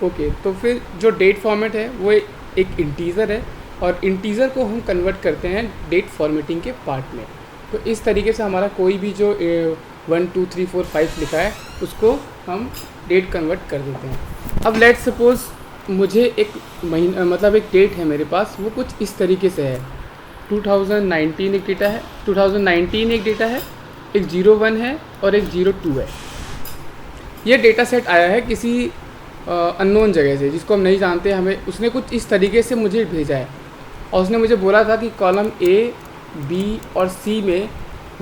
Okay, तो फिर जो डेट फॉर्मेट है वो एक इंटीज़र है और इंटीज़र को हम कन्वर्ट करते हैं डेट फॉर्मेटिंग के पार्ट में। तो इस तरीके से हमारा कोई भी जो 1 2 3 4 5 लिखा है उसको हम डेट कन्वर्ट कर देते हैं। अब लेट्स सपोज़ मुझे एक महीना मतलब एक डेट है मेरे पास, वो कुछ इस तरीके से है। 2019 एक डेटा है, 2019 एक डेटा है, एक 01 है और एक 02 है। ये डेटा सेट आया है किसी अननोन जगह से जिसको हम नहीं जानते, हमें उसने कुछ इस तरीके से मुझे भेजा है और उसने मुझे बोला था कि कॉलम ए, बी और सी में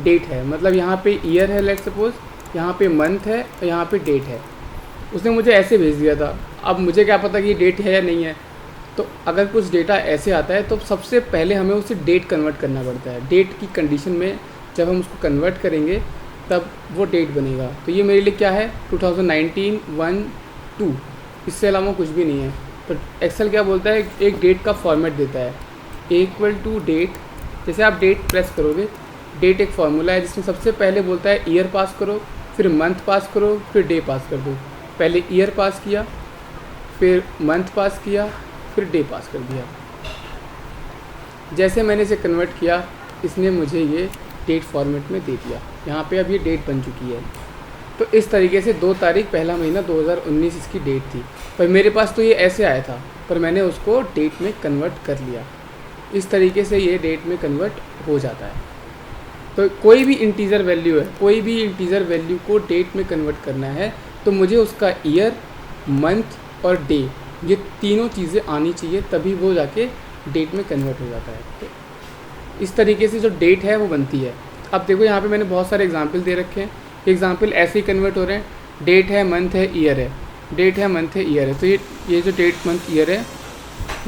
डेट है, मतलब यहाँ पे ईयर है लेट्स सपोज़, यहाँ पे मंथ है और यहाँ पे डेट है। उसने मुझे ऐसे भेज दिया था। अब मुझे क्या पता कि ये डेट है या नहीं है। तो अगर कुछ डेटा ऐसे आता है तो सबसे पहले हमें उसे डेट कन्वर्ट करना पड़ता है। डेट की कंडीशन में जब हम उसको कन्वर्ट करेंगे तब वो डेट बनेगा। तो ये मेरे लिए क्या है, 2019 1 2, इससे अलावा कुछ भी नहीं है। तो एक्सेल क्या बोलता है, एक डेट का फॉर्मेट देता है, इक्वल टू डेट। जैसे आप डेट प्रेस करोगे, डेट एक फार्मूला है जिसमें सबसे पहले बोलता है ईयर पास करो, फिर मंथ पास करो, फिर डे पास कर दो। पहले ईयर पास किया, फिर मंथ पास किया, फिर डे पास कर दिया। जैसे मैंने इसे कन्वर्ट किया, इसने मुझे ये डेट फॉर्मेट में दे दिया। यहाँ पे अब ये डेट बन चुकी है। तो इस तरीके से 2 तारीख पहला महीना 2019 इसकी डेट थी। पर मेरे पास तो ये ऐसे आया था, पर मैंने उसको डेट में कन्वर्ट कर लिया। इस तरीके से ये डेट में कन्वर्ट हो जाता है। तो कोई भी इंटीजर वैल्यू है, कोई भी इंटीजर वैल्यू को डेट में कन्वर्ट करना है तो मुझे उसका ईयर, मंथ और डे, ये तीनों चीज़ें आनी चाहिए, तभी वो जाके डेट में कन्वर्ट हो जाता है। तो इस तरीके से जो डेट है वो बनती है। अब देखो यहाँ पे मैंने बहुत सारे एग्जांपल दे रखे हैं। एग्जांपल ऐसे ही कन्वर्ट हो रहे हैं, डेट है, मंथ है, ईयर है, डेट है, मंथ है, ईयर है। तो ये जो डेट, मंथ, ईयर है,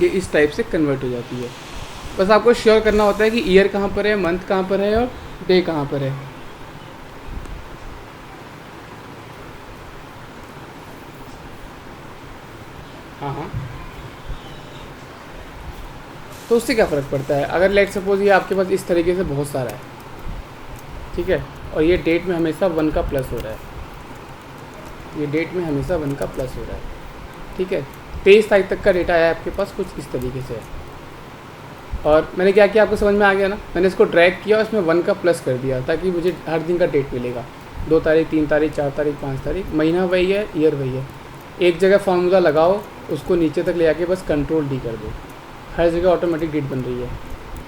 ये इस टाइप से कन्वर्ट हो जाती है। बस आपको श्योर करना होता है कि ईयर कहाँ पर है, मंथ कहाँ पर है और डे कहाँ पर है। हाँ, तो उससे क्या फ़र्क पड़ता है। अगर लेट सपोज ये आपके पास इस तरीके से बहुत सारा है, ठीक है, और ये डेट में हमेशा 1 का प्लस हो रहा है, ये डेट में हमेशा 1 का प्लस हो रहा है, ठीक है। 23 तारीख तक का डेटा आया आपके पास, कुछ इस तरीके से है। और मैंने क्या किया, आपको समझ में आ गया ना। मैंने इसको ड्रैग किया और इसमें 1 का प्लस कर दिया ताकि मुझे हर दिन का डेट मिलेगा। 2 तारीख, 3 तारीख, 4 तारीख, 5 तारीख, महीना वही है, ईयर वही है। एक जगह फार्मूला लगाओ, उसको नीचे तक ले आके बस कंट्रोल डी कर दो, हर जगह ऑटोमेटिक डेट बन रही है।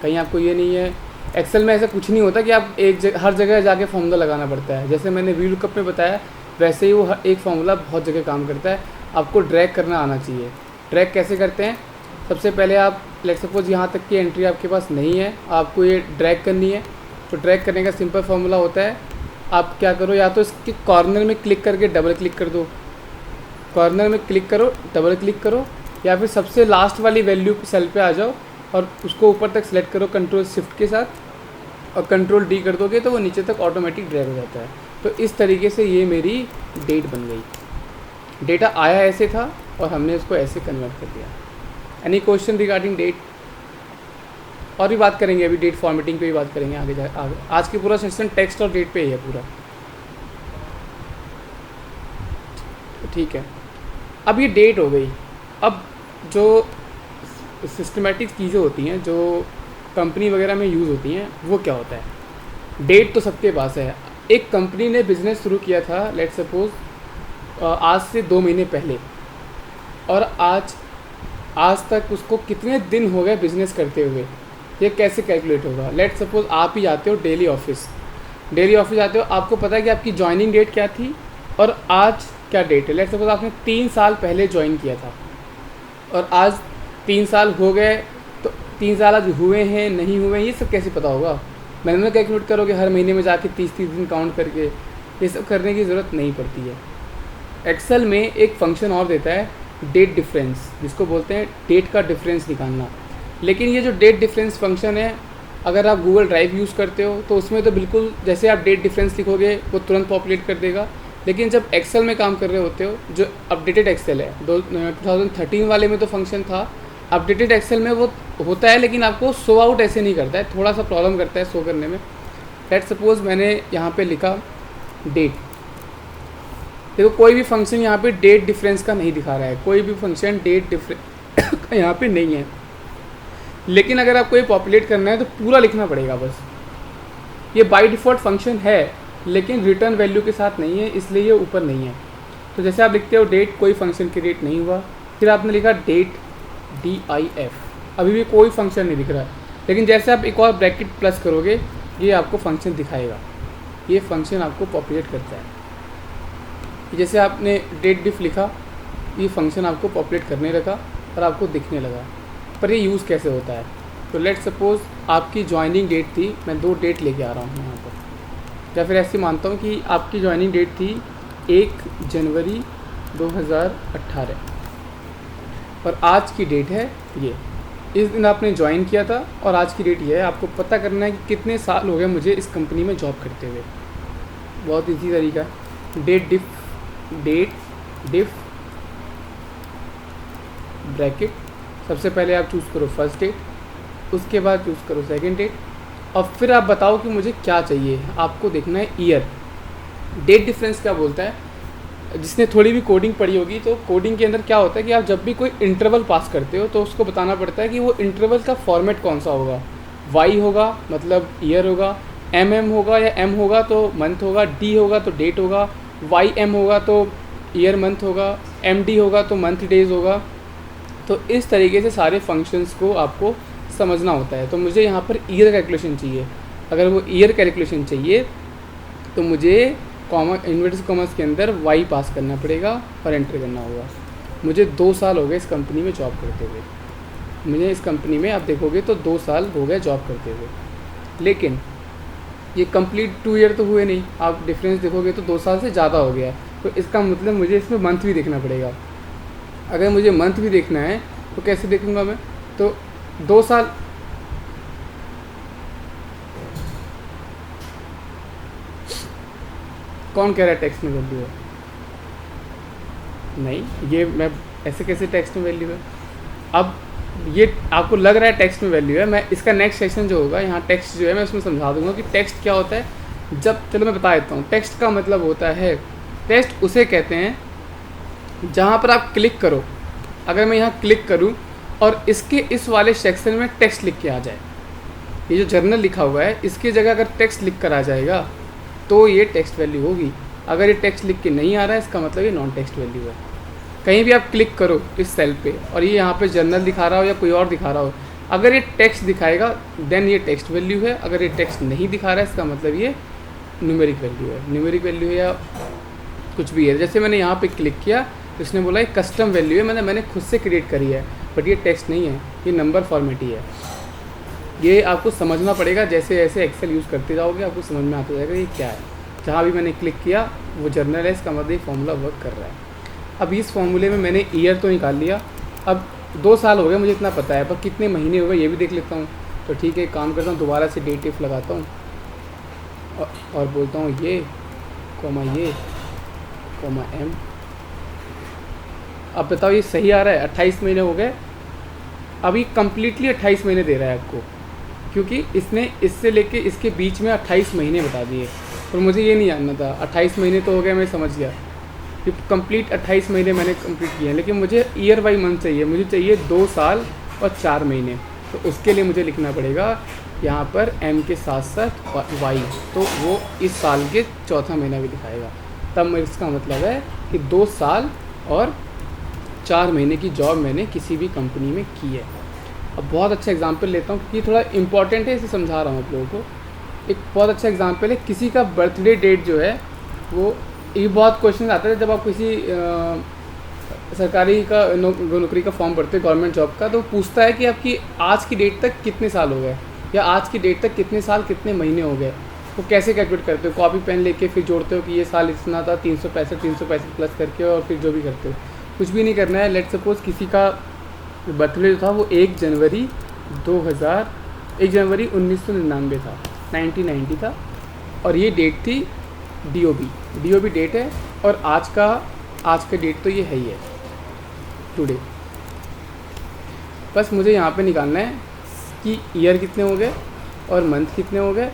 कहीं आपको ये नहीं है, एक्सेल में ऐसा कुछ नहीं होता कि आप हर जगह जाके फार्मूला लगाना पड़ता है। जैसे मैंने वी लुकअप में बताया, वैसे ही वो एक फार्मूला बहुत जगह काम करता है। आपको ड्रैग करना आना चाहिए। ड्रैग कैसे करते हैं, सबसे पहले आप लेट सपोज यहाँ तक की एंट्री आपके पास नहीं है, आपको ये ड्रैग करनी है। तो ड्रैग करने का सिंपल फार्मूला होता है, आप क्या करो, या तो इसके कॉर्नर में क्लिक करके डबल क्लिक कर दो, कॉर्नर में क्लिक करो, डबल क्लिक करो, या फिर सबसे लास्ट वाली वैल्यू सेल पे आ जाओ और उसको ऊपर तक सेलेक्ट करो कंट्रोल शिफ्ट के साथ, और कंट्रोल डी कर दोगे तो वो नीचे तक ऑटोमेटिक ड्रैग हो जाता है। तो इस तरीके से ये मेरी डेट बन गई। डेटा आया ऐसे था और हमने इसको ऐसे कन्वर्ट कर दिया। Any question regarding date? और भी बात करेंगे, अभी डेट फॉर्मेटिंग पे भी बात करेंगे आगे। आज की पूरा सेशन टेक्स्ट और डेट पे ही है पूरा, ठीक है। अब ये डेट हो गई। अब जो सिस्टमेटिक चीज़ें होती हैं जो कंपनी वगैरह में यूज़ होती हैं, वो क्या होता है। डेट तो सबके पास है। एक कंपनी ने बिज़नेस शुरू किया था लेट सपोज आज से 2 महीने पहले, और आज तक उसको कितने दिन हो गए बिज़नेस करते हुए, ये कैसे कैलकुलेट होगा। लेट सपोज आप ही जाते हो डेली ऑफिस जाते हो, आपको पता है कि आपकी ज्वाइनिंग डेट क्या थी और आज क्या डेट है। लेट सपोज आपने 3 साल पहले ज्वाइन किया था और आज 3 साल हो गए, तो 3 साल आज हुए हैं नहीं हुए, ये सब कैसे पता होगा। मैनुअल कैलकुलेट करोगे हर महीने में जाके 30-30 दिन काउंट करके, ये सब करने की ज़रूरत नहीं पड़ती है। एक्सेल में एक फंक्शन और देता है डेट डिफरेंस, जिसको बोलते हैं डेट का डिफरेंस निकालना। लेकिन ये जो डेट डिफरेंस फंक्शन है, अगर आप गूगल ड्राइव यूज़ करते हो तो उसमें तो बिल्कुल जैसे आप डेट डिफरेंस लिखोगे वो तुरंत पॉपुलेट कर देगा। लेकिन जब एक्सेल में काम कर रहे होते हो, जो अपडेटेड एक्सेल है, 2013 वाले में तो फंक्शन था, अपडेटेड एक्सेल में वो होता है लेकिन आपको शो आउट ऐसे नहीं करता है, थोड़ा सा प्रॉब्लम करता है शो करने में। लेट सपोज मैंने यहाँ पे लिखा डेट, देखो कोई भी फंक्शन यहाँ पे डेट डिफरेंस का नहीं दिखा रहा है, कोई भी फंक्शन डेट डिफरेंस का यहाँ पे नहीं है। लेकिन अगर आपको ये पॉपुलेट करना है तो पूरा लिखना पड़ेगा बस। ये बाय डिफ़ॉल्ट फंक्शन है लेकिन रिटर्न वैल्यू के साथ नहीं है, इसलिए ये ऊपर नहीं है। तो जैसे आप लिखते हो डेट, कोई फंक्शन की डेट नहीं हुआ, फिर आपने लिखा डेट DIF, अभी भी कोई फंक्शन नहीं दिख रहा। लेकिन जैसे आप एक और ब्रैकेट प्लस करोगे ये आपको फंक्शन दिखाएगा, ये फंक्शन आपको पॉपुलेट करता है। जैसे आपने डेट डिफ लिखा, ये फंक्शन आपको पॉपुलेट करने लगा और आपको दिखने लगा। पर ये यूज़ कैसे होता है? तो लेट सपोज़ आपकी ज्वाइनिंग डेट थी, मैं 2 डेट लेके आ रहा हूँ यहाँ पर, या फिर ऐसे मानता हूँ कि आपकी ज्वाइनिंग डेट थी 1 जनवरी 2018 और आज की डेट है ये। इस दिन आपने ज्वाइन किया था और आज की डेट ये है। आपको पता करना है कि कितने साल हो गए मुझे इस कंपनी में जॉब करते हुए। बहुत ईजी तरीका है। डेट डिफ ब्रैकेट, सबसे पहले आप चूज़ करो फर्स्ट डेट, उसके बाद चूज़ करो सेकंड डेट, और फिर आप बताओ कि मुझे क्या चाहिए। आपको देखना है ईयर। डेट डिफरेंस क्या बोलता है? जिसने थोड़ी भी कोडिंग पढ़ी होगी तो कोडिंग के अंदर क्या होता है कि आप जब भी कोई इंटरवल पास करते हो तो उसको बताना पड़ता है कि वो इंटरवल का फॉर्मेट कौन सा होगा। वाई होगा मतलब ईयर होगा, MM होगा या M होगा तो मंथ होगा, D होगा तो डेट होगा, YM होगा तो ईयर मंथ होगा, MD होगा तो मंथ डेज होगा। तो इस तरीके से सारे फंक्शंस को आपको समझना होता है। तो मुझे यहाँ पर ईयर कैलकुलेशन चाहिए। अगर वो ईयर कैलकुलेशन चाहिए तो मुझे इन्वर्टेड कॉमर्स के अंदर Y पास करना पड़ेगा और एंटर करना होगा। मुझे 2 साल हो गए इस कंपनी में जॉब करते हुए। मुझे इस कंपनी में आप देखोगे तो 2 साल हो गए जॉब करते हुए, लेकिन ये कंप्लीट 2 ईयर तो हुए नहीं। आप डिफरेंस देखोगे तो 2 साल से ज़्यादा हो गया है। तो इसका मतलब मुझे इसमें मंथ भी देखना पड़ेगा। अगर मुझे मंथ भी देखना है तो कैसे देखूँगा मैं? तो 2 साल कौन कह रहा है टेक्स्ट में वैल्यू है? नहीं, ये मैं ऐसे कैसे टेक्स्ट में वैल्यू है? अब ये आपको लग रहा है टेक्स्ट में वैल्यू है। मैं इसका नेक्स्ट सेक्शन जो होगा यहाँ टेक्स्ट जो है मैं उसमें समझा दूंगा कि टेक्स्ट क्या होता है। जब चलो मैं बता देता हूँ। टेक्स्ट का मतलब होता है, टेक्स्ट उसे कहते हैं जहाँ पर आप क्लिक करो। अगर मैं यहाँ क्लिक करूँ और इसके इस वाले सेक्शन में टेक्स्ट लिख के आ जाए, ये जो जर्नल लिखा हुआ है इसकी जगह अगर टेक्स्ट लिख कर आ जाएगा तो ये टेक्स्ट वैल्यू होगी। अगर ये टेक्स्ट लिख के नहीं आ रहा है इसका मतलब ये नॉन टेक्स्ट वैल्यू है। कहीं भी आप क्लिक करो इस सेल पे और ये यहाँ पे जर्नल दिखा रहा हो या कोई और दिखा रहा हो, अगर ये टेक्स्ट दिखाएगा देन ये टेक्स्ट वैल्यू है। अगर ये टेक्स्ट नहीं दिखा रहा है इसका मतलब ये न्यूमेरिक वैल्यू है। न्यूमेरिक वैल्यू है या कुछ भी है। जैसे मैंने यहाँ पे क्लिक किया तो इसने बोला ये कस्टम वैल्यू है, मैंने खुद से क्रिएट करी है, बट ये टेक्स्ट नहीं है, ये नंबर फॉर्मेट ही है। ये आपको समझना पड़ेगा। जैसे जैसे एक्सेल यूज़ करते जाओगे आपको समझ में आता जाएगा ये क्या है। जहाँ भी मैंने क्लिक किया वो जर्नल है, इसका मतलब ये फॉर्मूला वर्क कर रहा है। अब इस फॉर्मूले में मैंने ईयर तो निकाल लिया। अब 2 साल हो गए मुझे इतना पता है, पर कितने महीने हो गए ये भी देख लेता हूँ। तो ठीक है, काम करता हूँ, दोबारा से डेट इफ लगाता हूँ और बोलता हूँ ये कॉमा M। अब बताओ ये सही आ रहा है? 28 महीने हो गए। अभी कम्प्लीटली 28 महीने दे रहा है आपको, क्योंकि इसने इससे लेके इसके बीच में 28 महीने बता दिए। और मुझे ये नहीं जानना था। 28 महीने तो हो गए, मैं समझ गया कि कंप्लीट 28 महीने मैंने कंप्लीट किए हैं, लेकिन मुझे ईयर बाई मंथ चाहिए। मुझे चाहिए 2 साल और 4 महीने। तो उसके लिए मुझे लिखना पड़ेगा यहाँ पर M के साथ साथ Y, तो वो इस साल के चौथा महीना भी दिखाएगा। तब इसका मतलब है कि 2 साल और 4 महीने की जॉब मैंने किसी भी कंपनी में की है। अब बहुत अच्छा एग्जांपल लेता हूँ क्योंकि थोड़ा इंपॉर्टेंट है, इसे समझा रहा हूँ आप लोगों को। एक बहुत अच्छा एग्जांपल है, किसी का बर्थडे डेट जो है वो, ये बहुत क्वेश्चन आता है जब आप किसी सरकारी का नौकरी का फॉर्म भरते हैं गवर्नमेंट जॉब का, तो पूछता है कि आपकी आज की डेट तक कितने साल हो गए या आज की डेट तक कितने साल कितने महीने हो गए। वो कैसे कैलकुलेट करते हो? कॉपी पेन लेके फिर जोड़ते हो कि ये साल इतना था, 365 प्लस करके, और फिर जो भी करते हो। कुछ भी नहीं करना है। लेट सपोज किसी का बर्थडे जो था वो 1 जनवरी 1999 था, 1990 था, और ये डेट थी DOB डेट है, और आज का डेट तो ये है ही है, टुडे। बस मुझे यहाँ पे निकालना है कि ईयर कितने हो गए और मंथ कितने हो गए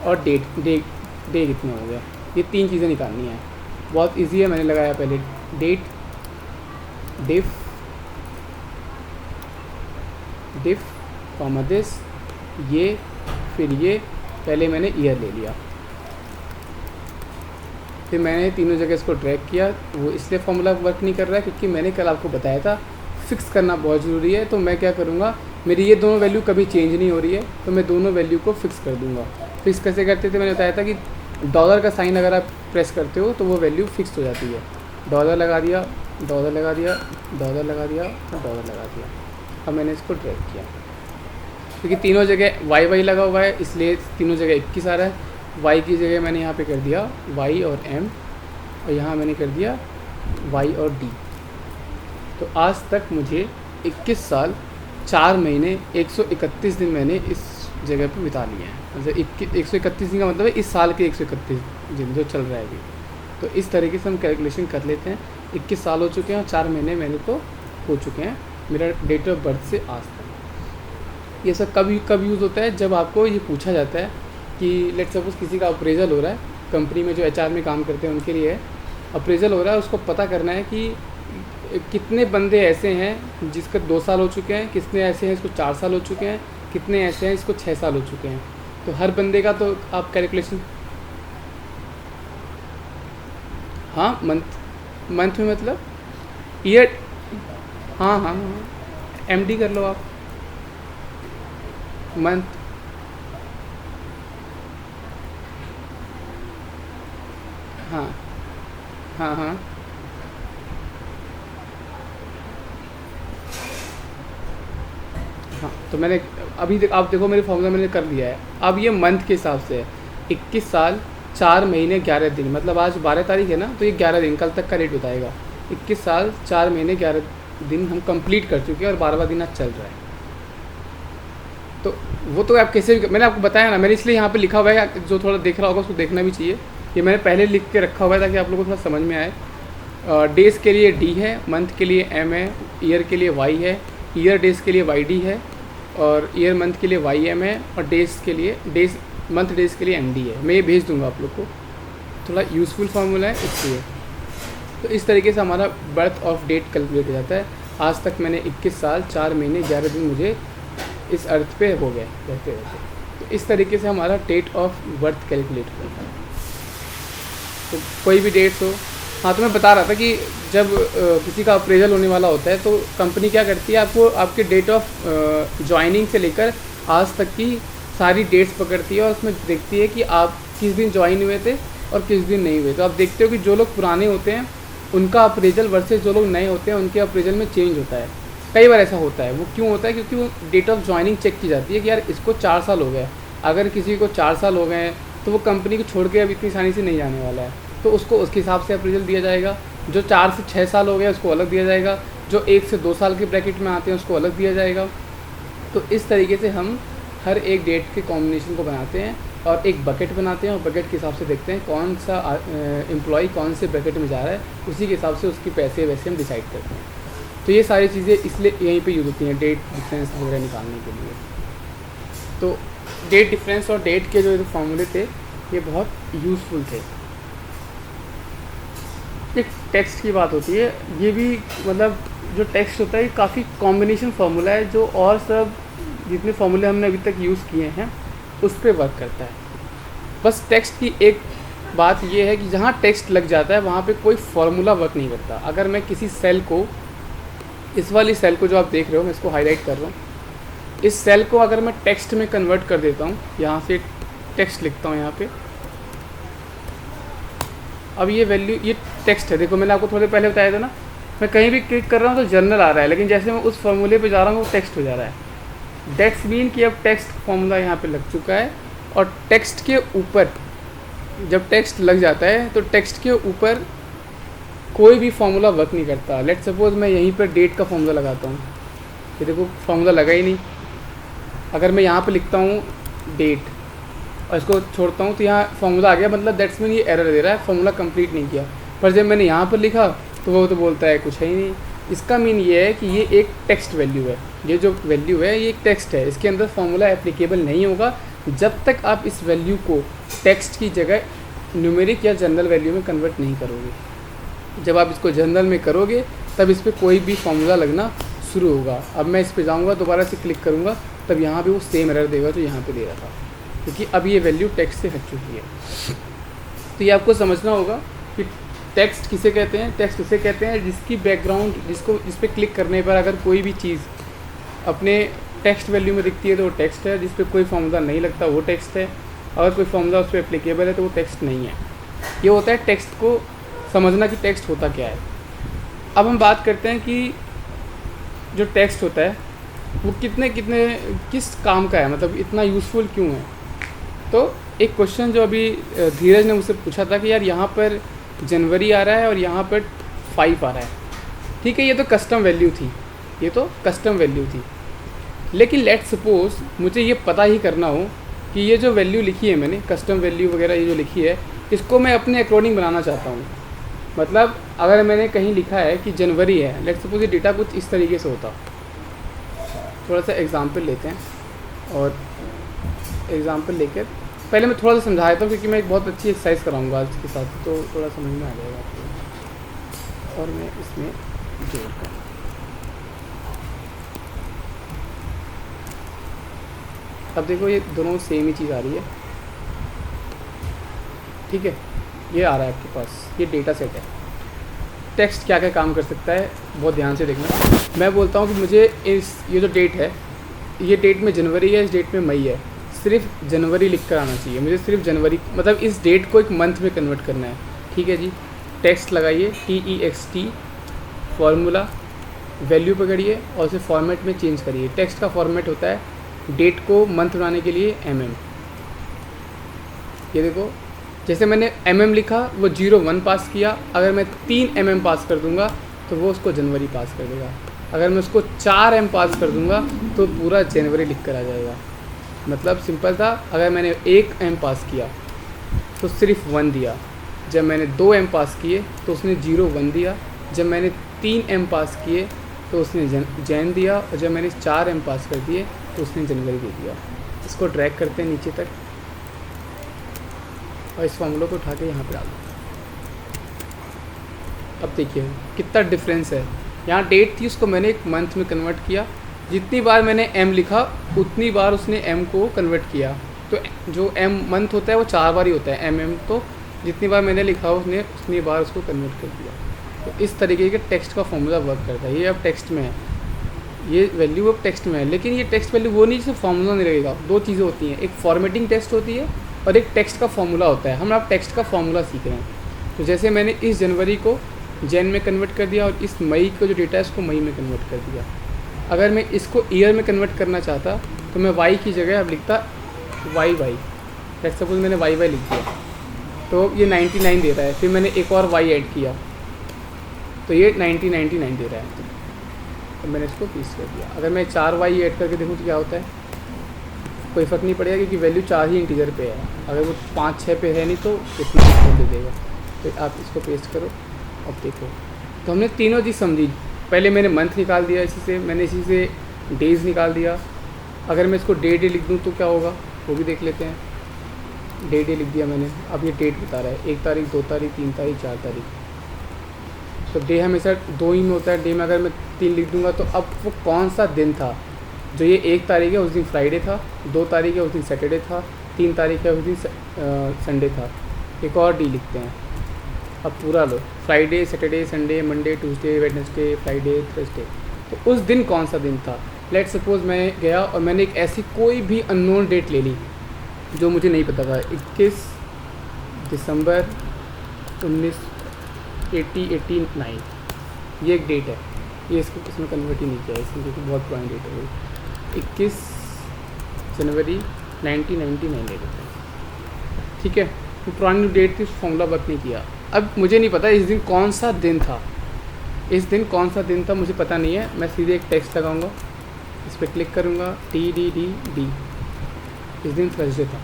और डे कितने हो गए। ये 3 चीज़ें निकालनी है। बहुत इजी है, मैंने लगाया पहले डेट डिफ कॉमा दिस, ये फिर ये, पहले मैंने ईयर ले लिया, फिर मैंने तीनों जगह इसको ड्रैग किया। वो इसलिए फॉर्मूला वर्क नहीं कर रहा है क्योंकि मैंने कल आपको बताया था फिक्स करना बहुत ज़रूरी है। तो मैं क्या करूँगा, मेरी ये दोनों वैल्यू कभी चेंज नहीं हो रही है, तो मैं दोनों वैल्यू को फिक्स कर दूँगा। फिक्स कैसे करते थे, मैंने बताया था कि डॉलर का साइन अगर आप प्रेस करते हो तो वो वैल्यू फिक्स हो जाती है। डॉलर लगा दिया, डॉलर लगा दिया, डॉलर लगा दिया और डॉलर लगा दिया। अब मैंने इसको ड्रैग किया क्योंकि तीनों जगह वाई वाई लगा हुआ है, इसलिए तीनों जगह 21 आ रहा है। वाई की जगह मैंने यहाँ पे कर दिया वाई और एम, और यहाँ मैंने कर दिया वाई और डी। तो आज तक मुझे 21 साल 4 महीने 131 दिन मैंने इस जगह पे बिता लिए हैं। मतलब 131 दिन का मतलब है इस साल के 131 दिन जो चल रहा है अभी। तो इस तरीके से हम कैलकुलेशन कर लेते हैं। 21 साल हो चुके हैं और 4 महीने मेरे को हो चुके हैं मेरा डेट ऑफ बर्थ से आज तक। ये सब कब यूज़ होता है, जब आपको ये पूछा जाता है कि लेट्स सपोज किसी का अप्रेजल हो रहा है, कंपनी में जो एचआर में काम करते हैं उनके लिए अप्रेजल हो रहा है, उसको पता करना है कि कितने बंदे ऐसे हैं जिसका 2 साल हो चुके हैं, कितने ऐसे हैं इसको 4 साल हो चुके हैं, कितने ऐसे हैं इसको 6 साल हो चुके हैं। तो हर बंदे का तो आप कैलकुलेशन, हाँ मंथ में मतलब ईयर, हाँ एमडी कर लो आप, मंथ, हाँ हाँ हाँ हाँ। तो मैंने अभी आप देखो मेरे फॉर्मूला मैंने कर दिया है। अब ये मंथ के हिसाब से है, 21 साल 4 महीने 11 दिन, मतलब आज 12 तारीख है ना, तो ये 11 दिन कल तक का रेट बताएगा। 21 साल 4 महीने 11 दिन हम कंप्लीट कर चुके हैं और 12वां दिन आज चल रहा है। तो वो तो आप कैसे भी, मैंने आपको बताया ना, मैंने इसलिए यहाँ पे लिखा हुआ है, जो थोड़ा देख रहा होगा उसको देखना भी चाहिए। ये मैंने पहले लिख के रखा हुआ है ताकि आप लोगों को थोड़ा समझ में आए। डेज़ के लिए डी है, मंथ के लिए एम है, ईयर के लिए वाई है, ईयर डेज़ के लिए वाई डी है, और ईयर मंथ के लिए वाई एम है, और डेज़ के लिए मंथ डेज़ के लिए एम डी है। मैं ये भेज दूँगा आप लोग को, थोड़ा यूज़फुल फार्मूला है इसलिए। तो इस तरीके से हमारा बर्थ ऑफ डेट कैलकुलेट हो जाता है। आज तक मैंने 21 साल 4 महीने 11 दिन मुझे इस अर्थ पे हो गए रहते रहते। तो इस तरीके से हमारा डेट ऑफ बर्थ कैलकुलेट हो जाता है। तो कोई भी डेट्स हो, हाँ तो मैं बता रहा था कि जब किसी का अप्रेजल होने वाला होता है तो कंपनी क्या करती है, आपको आपके डेट ऑफ ज्वाइनिंग से लेकर आज तक की सारी डेट्स पकड़ती है और उसमें देखती है कि आप किस दिन ज्वाइन हुए थे और किस दिन नहीं हुए। तो आप देखते हो कि जो लोग पुराने होते हैं उनका अप्रेजल वर्सेस जो लोग नए होते हैं उनके अप्रेजल में चेंज होता है। कई बार ऐसा होता है। वो क्यों होता है, क्योंकि वो डेट ऑफ ज्वाइनिंग चेक की जाती है कि यार इसको 4 साल हो गए। अगर किसी को 4 साल हो गए हैं तो वो कंपनी को छोड़ के अब इतनी आसानी से नहीं जाने वाला है, तो उसको उसके हिसाब से अप्रेजल दिया जाएगा। जो 4 से 6 साल हो गया उसको अलग दिया जाएगा, जो 1 से 2 साल के ब्रैकेट में आते हैं उसको अलग दिया जाएगा। तो इस तरीके से हम हर एक डेट के कॉम्बिनेशन को बनाते हैं और एक बकेट बनाते हैं, और बकेट के हिसाब से देखते हैं कौन सा एम्प्लॉय कौन से बकेट में जा रहा है, उसी के हिसाब से उसके पैसे वैसे हम डिसाइड करते हैं। तो ये सारी चीज़ें इसलिए यहीं पे यूज़ होती हैं डेट डिफरेंस वगैरह निकालने के लिए। तो डेट डिफरेंस और डेट के जो फॉर्मूले थे ये बहुत यूज़फुल थे। एक टेक्स्ट की बात होती है, ये भी मतलब जो टेक्स्ट होता है काफ़ी कॉम्बिनेशन फार्मूला है, जो और सब जितने फार्मूले हमने अभी तक यूज़ किए हैं उस पर वर्क करता है। बस टेक्स्ट की एक बात ये है कि जहाँ टेक्स्ट लग जाता है वहाँ पे कोई फार्मूला वर्क नहीं करता। अगर मैं किसी सेल को, इस वाली सेल को जो आप देख रहे हो, मैं इसको हाईलाइट कर रहा हूँ, इस सेल को अगर मैं टेक्स्ट में कन्वर्ट कर देता हूँ, यहाँ से टेक्स्ट लिखता हूँ यहाँ पे, अब ये वैल्यू ये टेक्स्ट है। देखो मैंने आपको थोड़े पहले बताया था ना, मैं कहीं भी क्लिक कर रहा हूँ तो जर्नल आ रहा है, लेकिन जैसे मैं उस फार्मूले पे जा रहा हूँ वो टेक्स्ट हो जा रहा है। दैट्स मीन कि अब टेक्स्ट फार्मूला यहाँ पे लग चुका है, और टेक्स्ट के ऊपर जब टेक्स्ट लग जाता है तो टेक्स्ट के ऊपर कोई भी फार्मूला वर्क नहीं करता। लेट सपोज मैं यहीं पर डेट का फार्मूला लगाता हूँ, ये देखो फार्मूला लगा ही नहीं। अगर मैं यहाँ पे लिखता हूँ डेट और इसको छोड़ता हूँ तो यहाँ फार्मूला आ गया, मतलब दैट्स मीन ये एरर दे रहा है, फार्मूला कंप्लीट नहीं किया। पर जब मैंने यहाँ पर लिखा तो वो तो बोलता है कुछ है ही नहीं। इसका मीन ये है कि ये एक टेक्स्ट वैल्यू है, ये जो वैल्यू है ये एक टेक्स्ट है, इसके अंदर फार्मूला एप्लीकेबल नहीं होगा जब तक आप इस वैल्यू को टेक्स्ट की जगह न्यूमेरिक या जनरल वैल्यू में कन्वर्ट नहीं करोगे। जब आप इसको जनरल में करोगे तब इस पर कोई भी फॉर्मूला लगना शुरू होगा। अब मैं इस पर जाऊँगा, दोबारा से क्लिक करूँगा, तब यहाँ पे वो सेम एरर देगा जो यहाँ पे दे रहा था, क्योंकि अब ये वैल्यू टेक्स्ट से हट चुकी है। तो ये आपको समझना होगा कि टेक्स्ट किसे कहते हैं। टेक्स्ट उसे कहते हैं जिसकी बैकग्राउंड, जिस पे क्लिक करने पर अगर कोई भी चीज़ अपने टेक्स्ट वैल्यू में दिखती है तो वो टेक्स्ट है, जिस पे कोई फॉर्मूला नहीं लगता वो टेक्स्ट है, अगर कोई फॉर्मूला उस पर एप्लीकेबल है तो वो टेक्स्ट नहीं है। ये होता है टेक्स्ट को समझना कि टेक्स्ट होता क्या है। अब हम बात करते हैं कि जो टेक्स्ट होता है वो किस काम का है, मतलब इतना यूज़फुल क्यों है। तो एक क्वेश्चन जो अभी धीरज ने मुझसे पूछा था कि यार यहाँ पर जनवरी आ रहा है और यहाँ पर 5 आ रहा है, ठीक है, ये तो कस्टम वैल्यू थी, ये तो कस्टम वैल्यू थी। लेकिन लेट्स सपोज मुझे ये पता ही करना हो कि ये जो वैल्यू लिखी है मैंने, कस्टम वैल्यू वगैरह ये जो लिखी है, इसको मैं अपने अकॉर्डिंग बनाना चाहता हूँ। मतलब अगर मैंने कहीं लिखा है कि जनवरी है, लेट्स सपोज ये डेटा कुछ इस तरीके से होता। थोड़ा सा एग्जांपल लेते हैं और एग्जांपल लेकर पहले मैं थोड़ा सा समझा देता हूँ, क्योंकि मैं एक बहुत अच्छी एक्सरसाइज कराऊंगा आज के साथ, तो थोड़ा समझ में आ जाएगा आपको। और मैं इसमें जोड़ता हूँ। अब देखो ये दोनों सेम ही चीज़ आ रही है, ठीक है, ये आ रहा है आपके पास, ये डेटा सेट है। टेक्स्ट क्या क्या काम कर सकता है बहुत ध्यान से देखना। मैं बोलता हूँ कि मुझे ये जो डेट है, ये डेट में जनवरी है, इस डेट में मई है, सिर्फ जनवरी लिख कर आना चाहिए मुझे, सिर्फ जनवरी, मतलब इस डेट को एक मंथ में कन्वर्ट करना है, ठीक है जी। टेक्स्ट लगाइए, TEXT, फार्मूला, वैल्यू पकड़िए और उसे फॉर्मेट में चेंज करिए। टेक्स्ट का फॉर्मेट होता है डेट को मंथ बनाने के लिए MM। ये देखो, जैसे मैंने MM लिखा, वो 01 पास किया, अगर मैं 3 MM पास कर दूंगा तो वो उसको जनवरी पास कर देगा। अगर मैं उसको 4 M पास कर दूंगा तो पूरा जनवरी लिख कर आ जाएगा। मतलब सिंपल था, अगर मैंने 1 M पास किया तो सिर्फ 1 दिया, जब मैंने 2 M पास किए तो उसने 01 दिया, जब मैंने 3 M पास किए तो उसने जैन दिया, और जब मैंने 4 M पास कर दिए तो उसने जनवरी दे दिया। इसको ड्रैग करते हैं नीचे तक और इस फॉर्मूला को उठा के यहाँ पे डाल दो। अब देखिए कितना डिफरेंस है। यहाँ डेट थी, उसको मैंने एक मंथ में कन्वर्ट किया, जितनी बार मैंने M लिखा उतनी बार उसने M को कन्वर्ट किया। तो जो M मंथ होता है वो 4 बार ही होता है, MM तो जितनी बार मैंने लिखा उसने उतनी बार उसको कन्वर्ट कर दिया। तो इस तरीके के टेक्स्ट का फॉर्मूला वर्क करता है। ये अब टेक्स्ट में है, ये वैल्यू अब टेक्स्ट में है, लेकिन ये टेक्स्ट वैल्यू वो नहीं जिससे फॉर्मूला नहीं रहेगा। 2 चीज़ें होती हैं, एक फॉर्मेटिंग टेक्स्ट होती है और एक टेक्स्ट का फॉर्मूला होता है। हम आप टेक्स्ट का फॉर्मूला सीख रहे हैं। तो जैसे मैंने इस जनवरी को जैन में कन्वर्ट कर दिया और इस मई को जो डेटा है उसको मई में कन्वर्ट कर दिया। अगर मैं इसको ईयर में कन्वर्ट करना चाहता तो मैं वाई की जगह अब लिखता वाई। लेट्स सपोज मैंने वाई लिख दिया तो ये 99 दे रहा है, फिर मैंने एक और वाई ऐड किया तो ये 99 दे रहा है। तो मैंने इसको पीस कर दिया। अगर मैं 4 वाई ऐड करके देखूँ तो क्या होता है, कोई फ़र्क नहीं पड़ेगा क्योंकि वैल्यू 4 ही इंटीजर पे है। अगर वो 5-6 पे है नहीं तो इतना दे देगा। तो आप इसको पेस्ट करो, अब देखो। तो हमने तीनों चीज़ समझी। पहले मैंने मंथ निकाल दिया, इसी से मैंने इसी से डेज़ निकाल दिया। अगर मैं इसको डे लिख दूँ तो क्या होगा वो भी देख लेते हैं। डे लिख दिया मैंने, अब ये डेट बता रहा है 1 तारीख, 2 तारीख, 3 तारीख, 4 तारीख। तो डे हमेशा 2 ही में होता है। डे में अगर मैं 3 लिख दूंगा तो अब वो कौन सा दिन था। जो ये 1 तारीख है उस दिन फ्राइडे था, 2 तारीख है उस दिन सैटरडे था, 3 तारीख है उस दिन संडे था। एक और डी लिखते हैं, अब पूरा लो, Friday, Saturday, Sunday, Monday, Tuesday, Wednesday, Friday, Thursday. तो उस दिन कौन सा दिन था। लेट्स सपोज मैं गया और मैंने एक ऐसी कोई भी अननोन डेट ले ली जो मुझे नहीं पता था। 21 दिसंबर 1989 ये एक डेट है। ये इसमें कन्वर्ट ही नहीं किया इसमें क्योंकि बहुत पुरानी डेट है। 21 जनवरी 1999 ले लेते हैं, ठीक है। तो पुरानी डेट थी, उस फॉर्मूला वर्क नहीं किया। अब मुझे नहीं पता इस दिन कौन सा दिन था, इस दिन कौन सा दिन था मुझे पता नहीं है। मैं सीधे एक टेक्स्ट लगाऊंगा, इस पर क्लिक करूँगा, TDD, इस दिन थर्सडे था।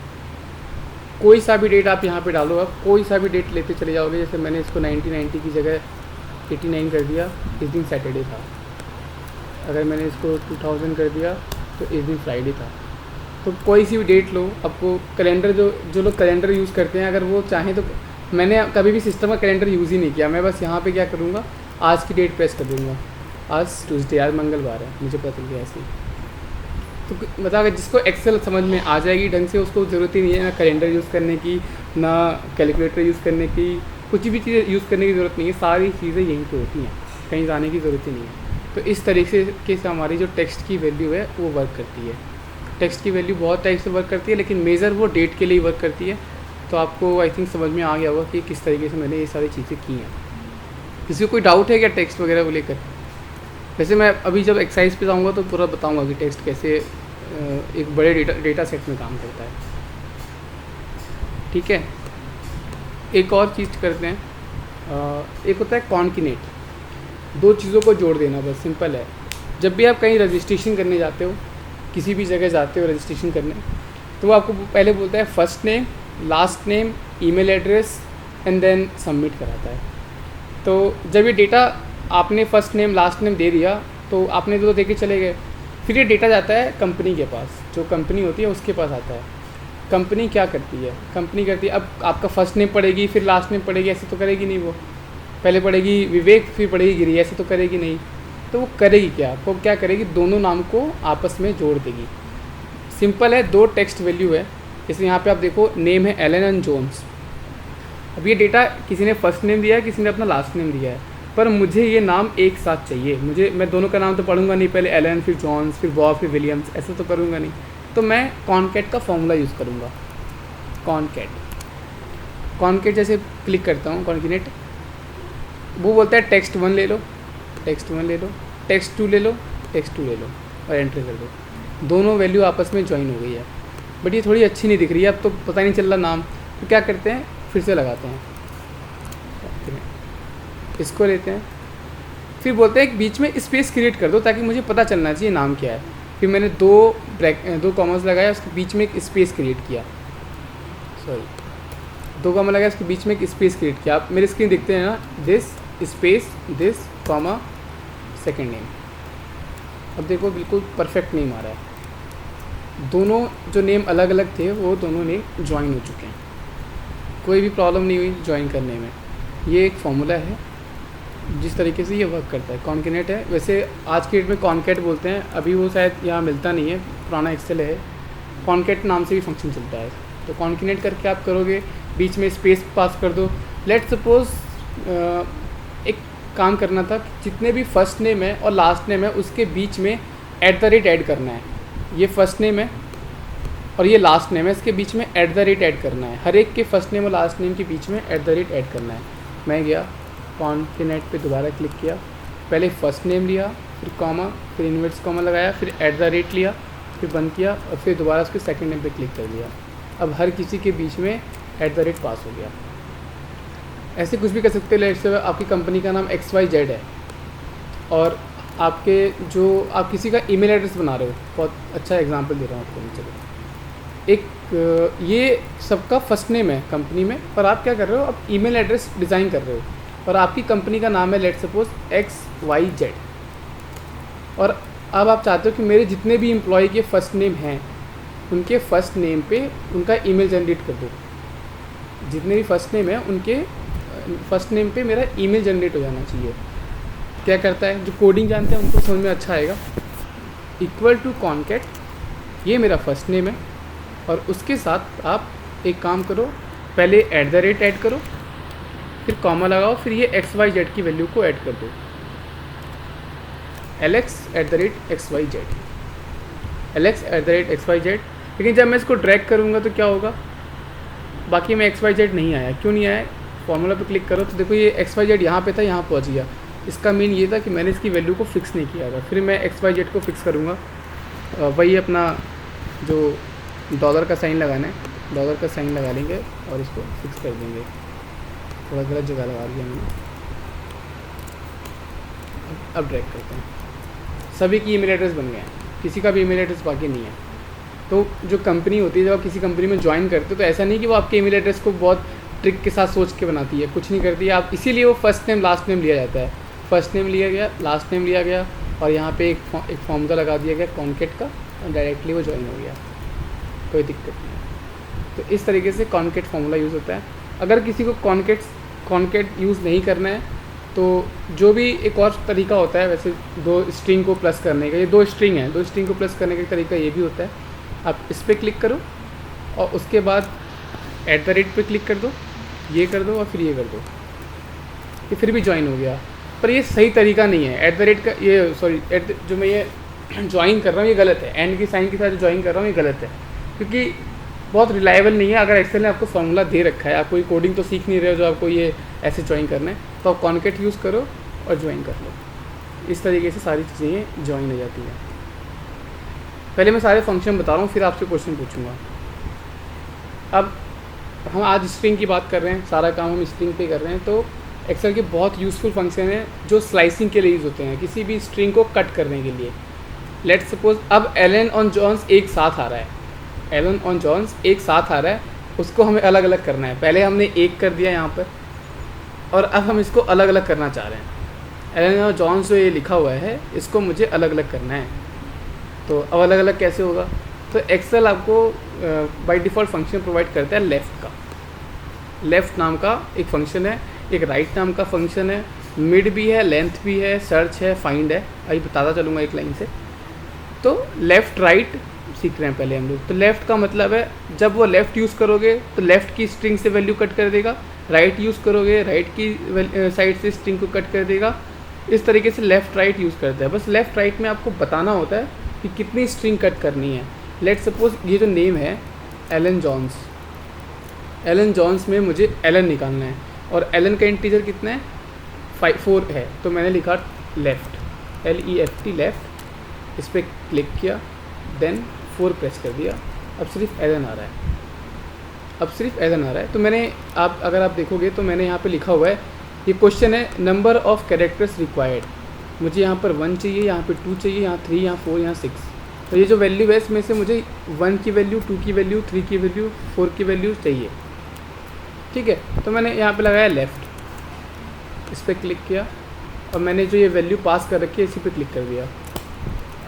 कोई सा भी डेट आप यहाँ पे डालो, आप कोई सा भी डेट लेते चले जाओगे। जैसे मैंने इसको 1990 की जगह 89 कर दिया, इस दिन सैटरडे था। अगर मैंने इसको 2000 कर दिया तो इस दिन फ्राइडे था। तो कोई सी भी डेट लो, आपको कैलेंडर जो लोग कैलेंडर यूज़ करते हैं अगर वो चाहें तो, मैंने कभी भी सिस्टम का कैलेंडर यूज़ ही नहीं किया, मैं बस यहाँ पे क्या करूँगा, आज की डेट प्रेस कर दूँगा, आज ट्यूसडे, आज मंगलवार है, मुझे पता चल गया ऐसे ही। तो मतलब अगर जिसको एक्सेल समझ में आ जाएगी ढंग से, उसको ज़रूरत ही नहीं है ना कैलेंडर यूज़ करने की, ना कैलकुलेटर यूज़ करने की, कुछ भी चीज़ें यूज़ करने की ज़रूरत नहीं है, सारी चीज़ें यहीं पे होती हैं, कहीं जाने की ज़रूरत ही नहीं है। तो इस तरीके से हमारी जो टेक्स्ट की वैल्यू है वो वर्क करती है। टेक्स्ट की वैल्यू बहुत टाइप से वर्क करती है, लेकिन मेजर वो डेट के लिए वर्क करती है। तो आपको आई थिंक समझ में आ गया होगा कि किस तरीके से मैंने ये सारी चीज़ें की हैं। किसी को कोई डाउट है क्या टेक्स्ट वगैरह को लेकर? वैसे मैं अभी जब एक्सरसाइज पे जाऊँगा तो पूरा बताऊँगा कि टेक्स्ट कैसे एक बड़े डेटा सेट में काम करता है। ठीक है, एक और चीज़ करते हैं, एक होता है कॉन्किनेट, दो चीज़ों को जोड़ देना, बस सिंपल है। जब भी आप कहीं रजिस्ट्रेशन करने जाते हो, किसी भी जगह जाते हो रजिस्ट्रेशन करने, तो वो आपको पहले बोलता है first name, last name, email address and then submit कराता है। तो जब ये डेटा आपने फर्स्ट नेम लास्ट नेम दे दिया तो आपने तो दे के चले गए, फिर ये डेटा जाता है कंपनी के पास, जो कंपनी होती है उसके पास आता है। कंपनी क्या करती है, कंपनी करती है, अब आपका फर्स्ट नेम पड़ेगी फिर लास्ट नेम पड़ेगी, ऐसे तो करेगी नहीं, वो पहले पड़ेगी विवेक फिर पड़ेगी गिरी, ऐसे तो करेगी नहीं। तो वो करेगी क्या, वो क्या करेगी, दोनों नाम को आपस में जोड़ देगी। सिंपल है, दो टेक्स्ट वैल्यू है, जैसे यहाँ पे आप देखो नेम है एलन एंड जोन्स। अब ये डेटा किसी ने फर्स्ट नेम दिया है, किसी ने अपना लास्ट नेम दिया है, पर मुझे ये नाम एक साथ चाहिए। मैं दोनों का नाम तो पढ़ूंगा नहीं, पहले एलन फिर जॉन्स फिर बॉब फिर विलियम्स, ऐसे तो करूँगा नहीं। तो मैं कॉनकैट का फॉर्मूला यूज़ करूँगा। कॉनकैट जैसे क्लिक करता हूँ कॉन्किनेट, वो बोलता है टेक्स्ट 1 ले लो, टेक्स्ट 1 ले लो, टेक्स्ट 2 ले लो, टेक्स्ट 2 ले लो और एंटर कर दो। दोनों वैल्यू आपस में ज्वाइन हो गई है, बट ये थोड़ी अच्छी नहीं दिख रही है, अब तो पता नहीं चल रहा नाम। तो क्या करते हैं, फिर से लगाते हैं, इसको लेते हैं, फिर बोलते हैं बीच में स्पेस क्रिएट कर दो ताकि मुझे पता चलना चाहिए नाम क्या है। फिर मैंने दो कॉमर्स लगाया, उसके बीच में एक स्पेस क्रिएट किया, दो कॉमा लगाया, उसके बीच में एक स्पेस क्रिएट किया। आप मेरे स्क्रीन देखते हैं ना, this space this comma second name. अब देखो बिल्कुल परफेक्ट नेम आ रहा है, दोनों जो नेम अलग अलग थे वो दोनों नेम ज्वाइन हो चुके हैं, कोई भी प्रॉब्लम नहीं हुई ज्वाइन करने में। ये एक फॉर्मूला है जिस तरीके से ये वर्क करता है, कॉन्किनेट है। वैसे आज की डेट में कॉनकैट बोलते हैं, अभी वो शायद यहाँ मिलता नहीं है, पुराना एक्सेल है, कॉनकैट नाम से भी फंक्शन चलता है। तो कॉन्किनेट करके आप करोगे, बीच में स्पेस पास कर दो। लेट सपोज एक काम करना था, जितने भी फर्स्ट नेम है और लास्ट नेम है उसके बीच में @ ऐड करना है। ये फर्स्ट नेम है और ये लास्ट नेम है, इसके बीच में @ ऐड करना है। हर एक के फर्स्ट नेम और लास्ट नेम के बीच में @ ऐड करना है। मैं गया कॉन्किनेट पे, दोबारा क्लिक किया, पहले फर्स्ट नेम लिया, फिर कॉमा, फिर इन्वर्स कॉमा लगाया, फिर @ लिया, फिर बंद किया और फिर दोबारा उसके सेकंड नेम पे क्लिक कर दिया। अब हर किसी के बीच में @ पास हो गया। ऐसे कुछ भी कर सकते हैं। जैसे आपकी कंपनी का नाम XYZ है और आपके जो आप किसी का ईमेल एड्रेस बना रहे हो, बहुत अच्छा एग्जांपल दे रहा हूँ आपको। चलो, एक ये सबका फर्स्ट नेम है कंपनी में, और आप क्या कर रहे हो, आप ईमेल एड्रेस डिज़ाइन कर रहे हो और आपकी कंपनी का नाम है लेट सपोज XYZ, और अब आप चाहते हो कि मेरे जितने भी एम्प्लॉय के फर्स्ट नेम हैं उनके फर्स्ट नेम पे उनका ईमेल जनरेट कर दो। जितने भी फर्स्ट नेम है उनके फर्स्ट नेम पे मेरा ईमेल जनरेट हो जाना चाहिए। क्या करता है, जो कोडिंग जानते हैं उनको समझ में अच्छा आएगा, इक्वल टू कॉनकैट, ये मेरा फर्स्ट नेम है और उसके साथ आप एक काम करो, पहले @ ऐड करो, फिर कॉमा लगाओ, फिर ये XYZ की वैल्यू को ऐड कर दो, Alex@XYZ, Alex@XYZ। लेकिन जब मैं इसको ड्रैग करूँगा तो क्या होगा, बाकी में XYZ नहीं आया। क्यों नहीं आया, फॉर्मूला पे क्लिक करो तो देखो ये XYZ यहाँ पे था, यहाँ पहुँच गया। इसका मीन ये था कि मैंने इसकी वैल्यू को फिक्स नहीं किया था। फिर मैं XYZ को फिक्स करूँगा, वही अपना जो डॉलर का साइन लगाना है, डॉलर का साइन लगा लेंगे और इसको फिक्स कर देंगे। थोड़ा गलत जगह लगा दिया मैंने, अब ड्रैग करते हैं। सभी की ईमेल एड्रेस बन गए हैं, किसी का भी ईमेल एड्रेस बाकी नहीं है। तो जो कंपनी होती है, जब आप किसी कंपनी में ज्वाइन करते हो तो ऐसा नहीं कि वो आपके ईमेल एड्रेस को बहुत ट्रिक के साथ सोच के बनाती है, कुछ नहीं करती है। आप इसीलिए वो फर्स्ट नेम लास्ट नेम लिया जाता है, फर्स्ट नेम लिया गया, लास्ट नेम लिया गया और यहाँ पे एक फॉर्मूला लगा दिया गया कॉनकैट का और डायरेक्टली वो ज्वाइन हो गया। कोई दिक्कत नहीं है। तो इस तरीके से कॉन्केट फार्मूला यूज़ होता है। अगर किसी को कॉन्केट यूज़ नहीं करना है तो जो भी एक और तरीका होता है, वैसे दो स्ट्रिंग को प्लस करने का, ये दो स्ट्रिंग है, दो स्ट्रिंग को प्लस करने का तरीका ये भी होता है। आप इस पर क्लिक करो और उसके बाद @ पे क्लिक कर दो, ये कर दो और फिर ये कर दो, ये फिर भी ज्वाइन हो गया। पर ये सही तरीका नहीं है। @ का ये सॉरी जो मैं ये ज्वाइन कर रहा हूँ ये गलत है, एंड की साइन के साथ जो ज्वाइन कर रहा हूँ ये गलत है, क्योंकि बहुत रिलायबल नहीं है। अगर एक्सेल ने आपको फार्मूला दे रखा है, आप कोई कोडिंग तो सीख नहीं रहे हो जो आपको ये ऐसे ज्वाइन करना है, तो आप कॉन्केट यूज़ करो और ज्वाइन कर लो। इस तरीके से सारी चीज़ें ज्वाइन हो जाती हैं। पहले मैं सारे फंक्शन बता रहा हूँ, फिर आपसे क्वेश्चन पूछूंगा। अब हम आज स्ट्रिंग की बात कर रहे हैं, सारा काम हम स्ट्रिंग पे कर रहे हैं। तो एक्सेल के बहुत यूज़फुल फंक्शन है जो स्लाइसिंग के लिए यूज़ होते हैं, किसी भी स्ट्रिंग को कट करने के लिए। लेट्स सपोज अब एलन और जॉन्स एक साथ आ रहा है, एलन और जॉन्स एक साथ आ रहा है, उसको हमें अलग अलग करना है। पहले हमने एक कर दिया यहाँ पर, और अब हम इसको अलग अलग करना चाह रहे हैं। एलन और जॉन्स जो ये लिखा हुआ है इसको मुझे अलग अलग करना है। तो अब अलग अलग कैसे होगा? तो एक्सेल आपको बाय डिफ़ॉल्ट फंक्शन प्रोवाइड करता है लेफ़्ट का। लेफ़्ट नाम का एक फंक्शन है, एक राइट नाम का फंक्शन है, मिड भी है, लेंथ भी है, सर्च है, फाइंड है। अभी बताता चलूँगा एक लाइन से। तो लेफ़्ट राइट सीख रहे हैं पहले हम लोग। तो लेफ़्ट का मतलब है जब वो लेफ़्ट यूज़ करोगे तो लेफ़्ट की स्ट्रिंग से वैल्यू कट कर देगा, राइट यूज़ करोगे राइट की साइड से स्ट्रिंग को कट कर देगा। इस तरीके से लेफ़्ट राइट यूज़ करता है। बस लेफ़्ट राइट में आपको बताना होता है कि कितनी स्ट्रिंग कट करनी है। लेट्स सपोज ये जो नेम है एलन जॉन्स, एलन जॉन्स में मुझे एलन निकालना है और एलन का इंटीजर कितना है 4 है। तो मैंने लिखा लेफ़्ट, LEFT लेफ़्ट, इस पर क्लिक किया, देन 4 प्रेस कर दिया। अब सिर्फ एलन आ रहा है, अब सिर्फ एलन आ रहा है। तो मैंने अगर आप देखोगे तो मैंने यहाँ पे लिखा हुआ है, ये क्वेश्चन है नंबर ऑफ़ कैरेक्टर्स रिक्वायर्ड। मुझे यहाँ पर 1 चाहिए, यहाँ पे 2 चाहिए, यहाँ 3, यहाँ 4, यहाँ 6। तो ये जो वैल्यू है इसमें से मुझे 1 की वैल्यू, 2 की वैल्यू, 3 की वैल्यू, 4 की वैल्यू चाहिए। ठीक है, तो मैंने यहाँ पे लगाया लेफ़्ट, इस पर क्लिक किया और मैंने जो ये वैल्यू पास कर रखी है इसी पे क्लिक कर दिया।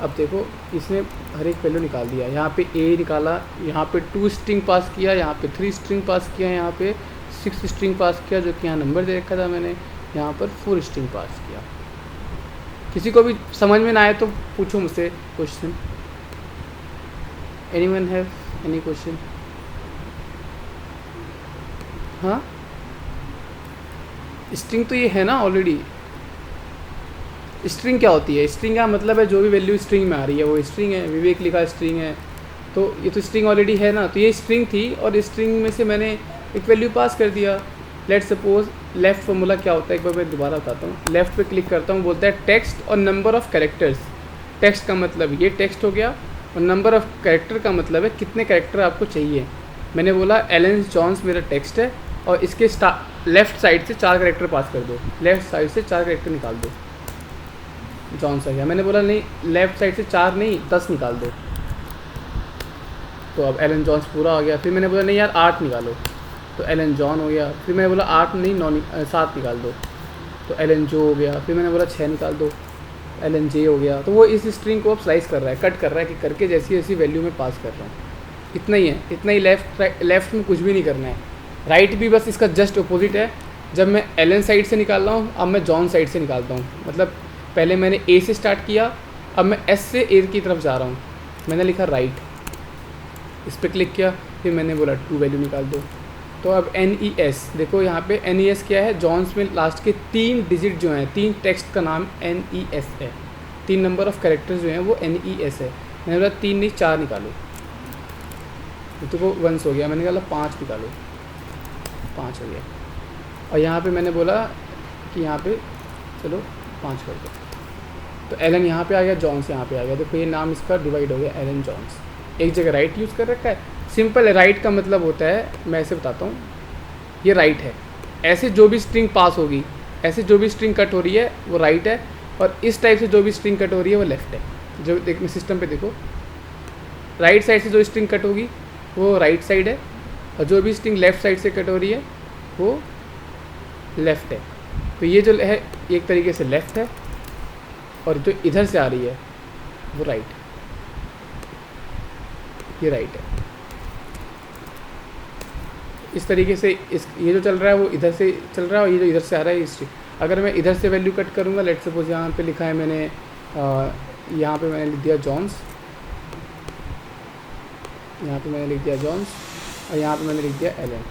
अब देखो इसने हर एक वैल्यू निकाल दिया। यहाँ पे A निकाला, यहाँ पे 2 स्ट्रिंग पास किया, यहाँ पे 3 स्ट्रिंग पास किया, यहाँ पे 6 स्ट्रिंग पास किया, जो कि यहाँ नंबर दे रखा था मैंने, यहाँ पर 4 स्ट्रिंग पास किया। किसी को भी समझ में ना आए तो पूछो मुझसे question. Anyone have any question? हाँ, स्ट्रिंग तो ये है ना ऑलरेडी। स्ट्रिंग क्या होती है? स्ट्रिंग का मतलब है जो भी वैल्यू स्ट्रिंग में आ रही है वो स्ट्रिंग है। विवेक लिखा स्ट्रिंग है, तो ये तो स्ट्रिंग ऑलरेडी है ना। तो ये स्ट्रिंग थी और स्ट्रिंग में से मैंने एक वैल्यू पास कर दिया। लेट्स सपोज लेफ़्ट फार्मूला क्या होता है एक बार मैं दोबारा बताता हूँ। लेफ़्ट पे क्लिक करता हूँ, बोलता है टेक्स्ट और नंबर ऑफ़ कैरेक्टर्स। टेक्स्ट का मतलब ये टेक्स्ट हो गया और नंबर ऑफ़ कैरेक्टर का मतलब है कितने कैरेक्टर आपको चाहिए। मैंने बोला एलन जॉन्स मेरा टेक्स्ट है और इसके लेफ़्ट साइड से 4 कैरेक्टर पास कर दो, लेफ़्ट साइड से 4 कैरेक्टर निकाल दो। जॉन्स आ गया। मैंने बोला नहीं, लेफ़्ट साइड से 4 नहीं 10 निकाल दो। तो अब एलन जॉन्स पूरा हो गया। फिर मैंने बोला नहीं यार 8 निकालो, तो एलन जॉन हो गया। फिर मैंने बोला 8 नहीं 7 निकाल दो, तो एलन जो हो गया। फिर मैंने बोला 6 निकाल दो, एलन जे हो गया। तो वो इस स्ट्रिंग को अब स्लाइस कर रहा है, कट कर रहा है कि करके जैसी जैसी वैल्यू में पास कर रहा हूँ। इतना ही है, इतना ही। लेफ़्ट में कुछ भी नहीं करना है। राइट भी बस इसका जस्ट अपोजिट है। जब मैं एलन साइड से निकाल रहा हूँ अब मैं जॉन साइड से निकालता हूँ। मतलब पहले मैंने ए से स्टार्ट किया, अब मैं एस से ए की तरफ जा रहा हूँ। मैंने लिखा राइट, इस पर क्लिक किया, फिर मैंने बोला 2 वैल्यू निकाल दो। तो अब NES देखो, यहाँ पे NES क्या है? जॉन्स में लास्ट के 3 डिजिट जो हैं, 3 टेक्स्ट का नाम NES है। 3 नंबर ऑफ़ कैरेक्टर्स जो हैं वो NES है। मैंने बोला 3 नहीं 4 निकालो, तो वो 1 हो गया। मैंने कहा 5 निकालो, 5 हो गया। और यहाँ पे मैंने बोला कि यहाँ पे चलो 5 कर दो, तो एलन यहाँ पे आ गया, जॉन्स यहाँ पे आ गया। देखो ये नाम इसका डिवाइड हो गया, एलन जॉन्स। एक जगह राइट यूज़ कर रखा है। सिंपल है। राइट का मतलब होता है, मैं ऐसे बताता हूँ, ये राइट है। ऐसे जो भी स्ट्रिंग पास होगी, ऐसे जो भी स्ट्रिंग कट हो रही है वो राइट है, और इस टाइप से जो भी स्ट्रिंग कट हो रही है वो लेफ़्ट है। जो देखने सिस्टम पे देखो, राइट साइड से जो स्ट्रिंग कट होगी वो राइट साइड है, और जो भी स्ट्रिंग लेफ़्ट साइड से कट हो रही है वो लेफ़्ट है। तो ये जो है एक तरीके से लेफ़्ट है, और जो इधर से आ रही है वो राइट, ये राइट है। इस तरीके से इस ये जो चल रहा है वो इधर से चल रहा है और ये जो इधर से आ रहा है हिस्ट्री। अगर मैं इधर से वैल्यू कट करूँगा, लेट सपोज यहाँ पे लिखा है मैंने, यहाँ पे मैंने लिख दिया जॉन्स, यहाँ पे मैंने लिख दिया जॉन्स और यहाँ पे मैंने लिख दिया एलन।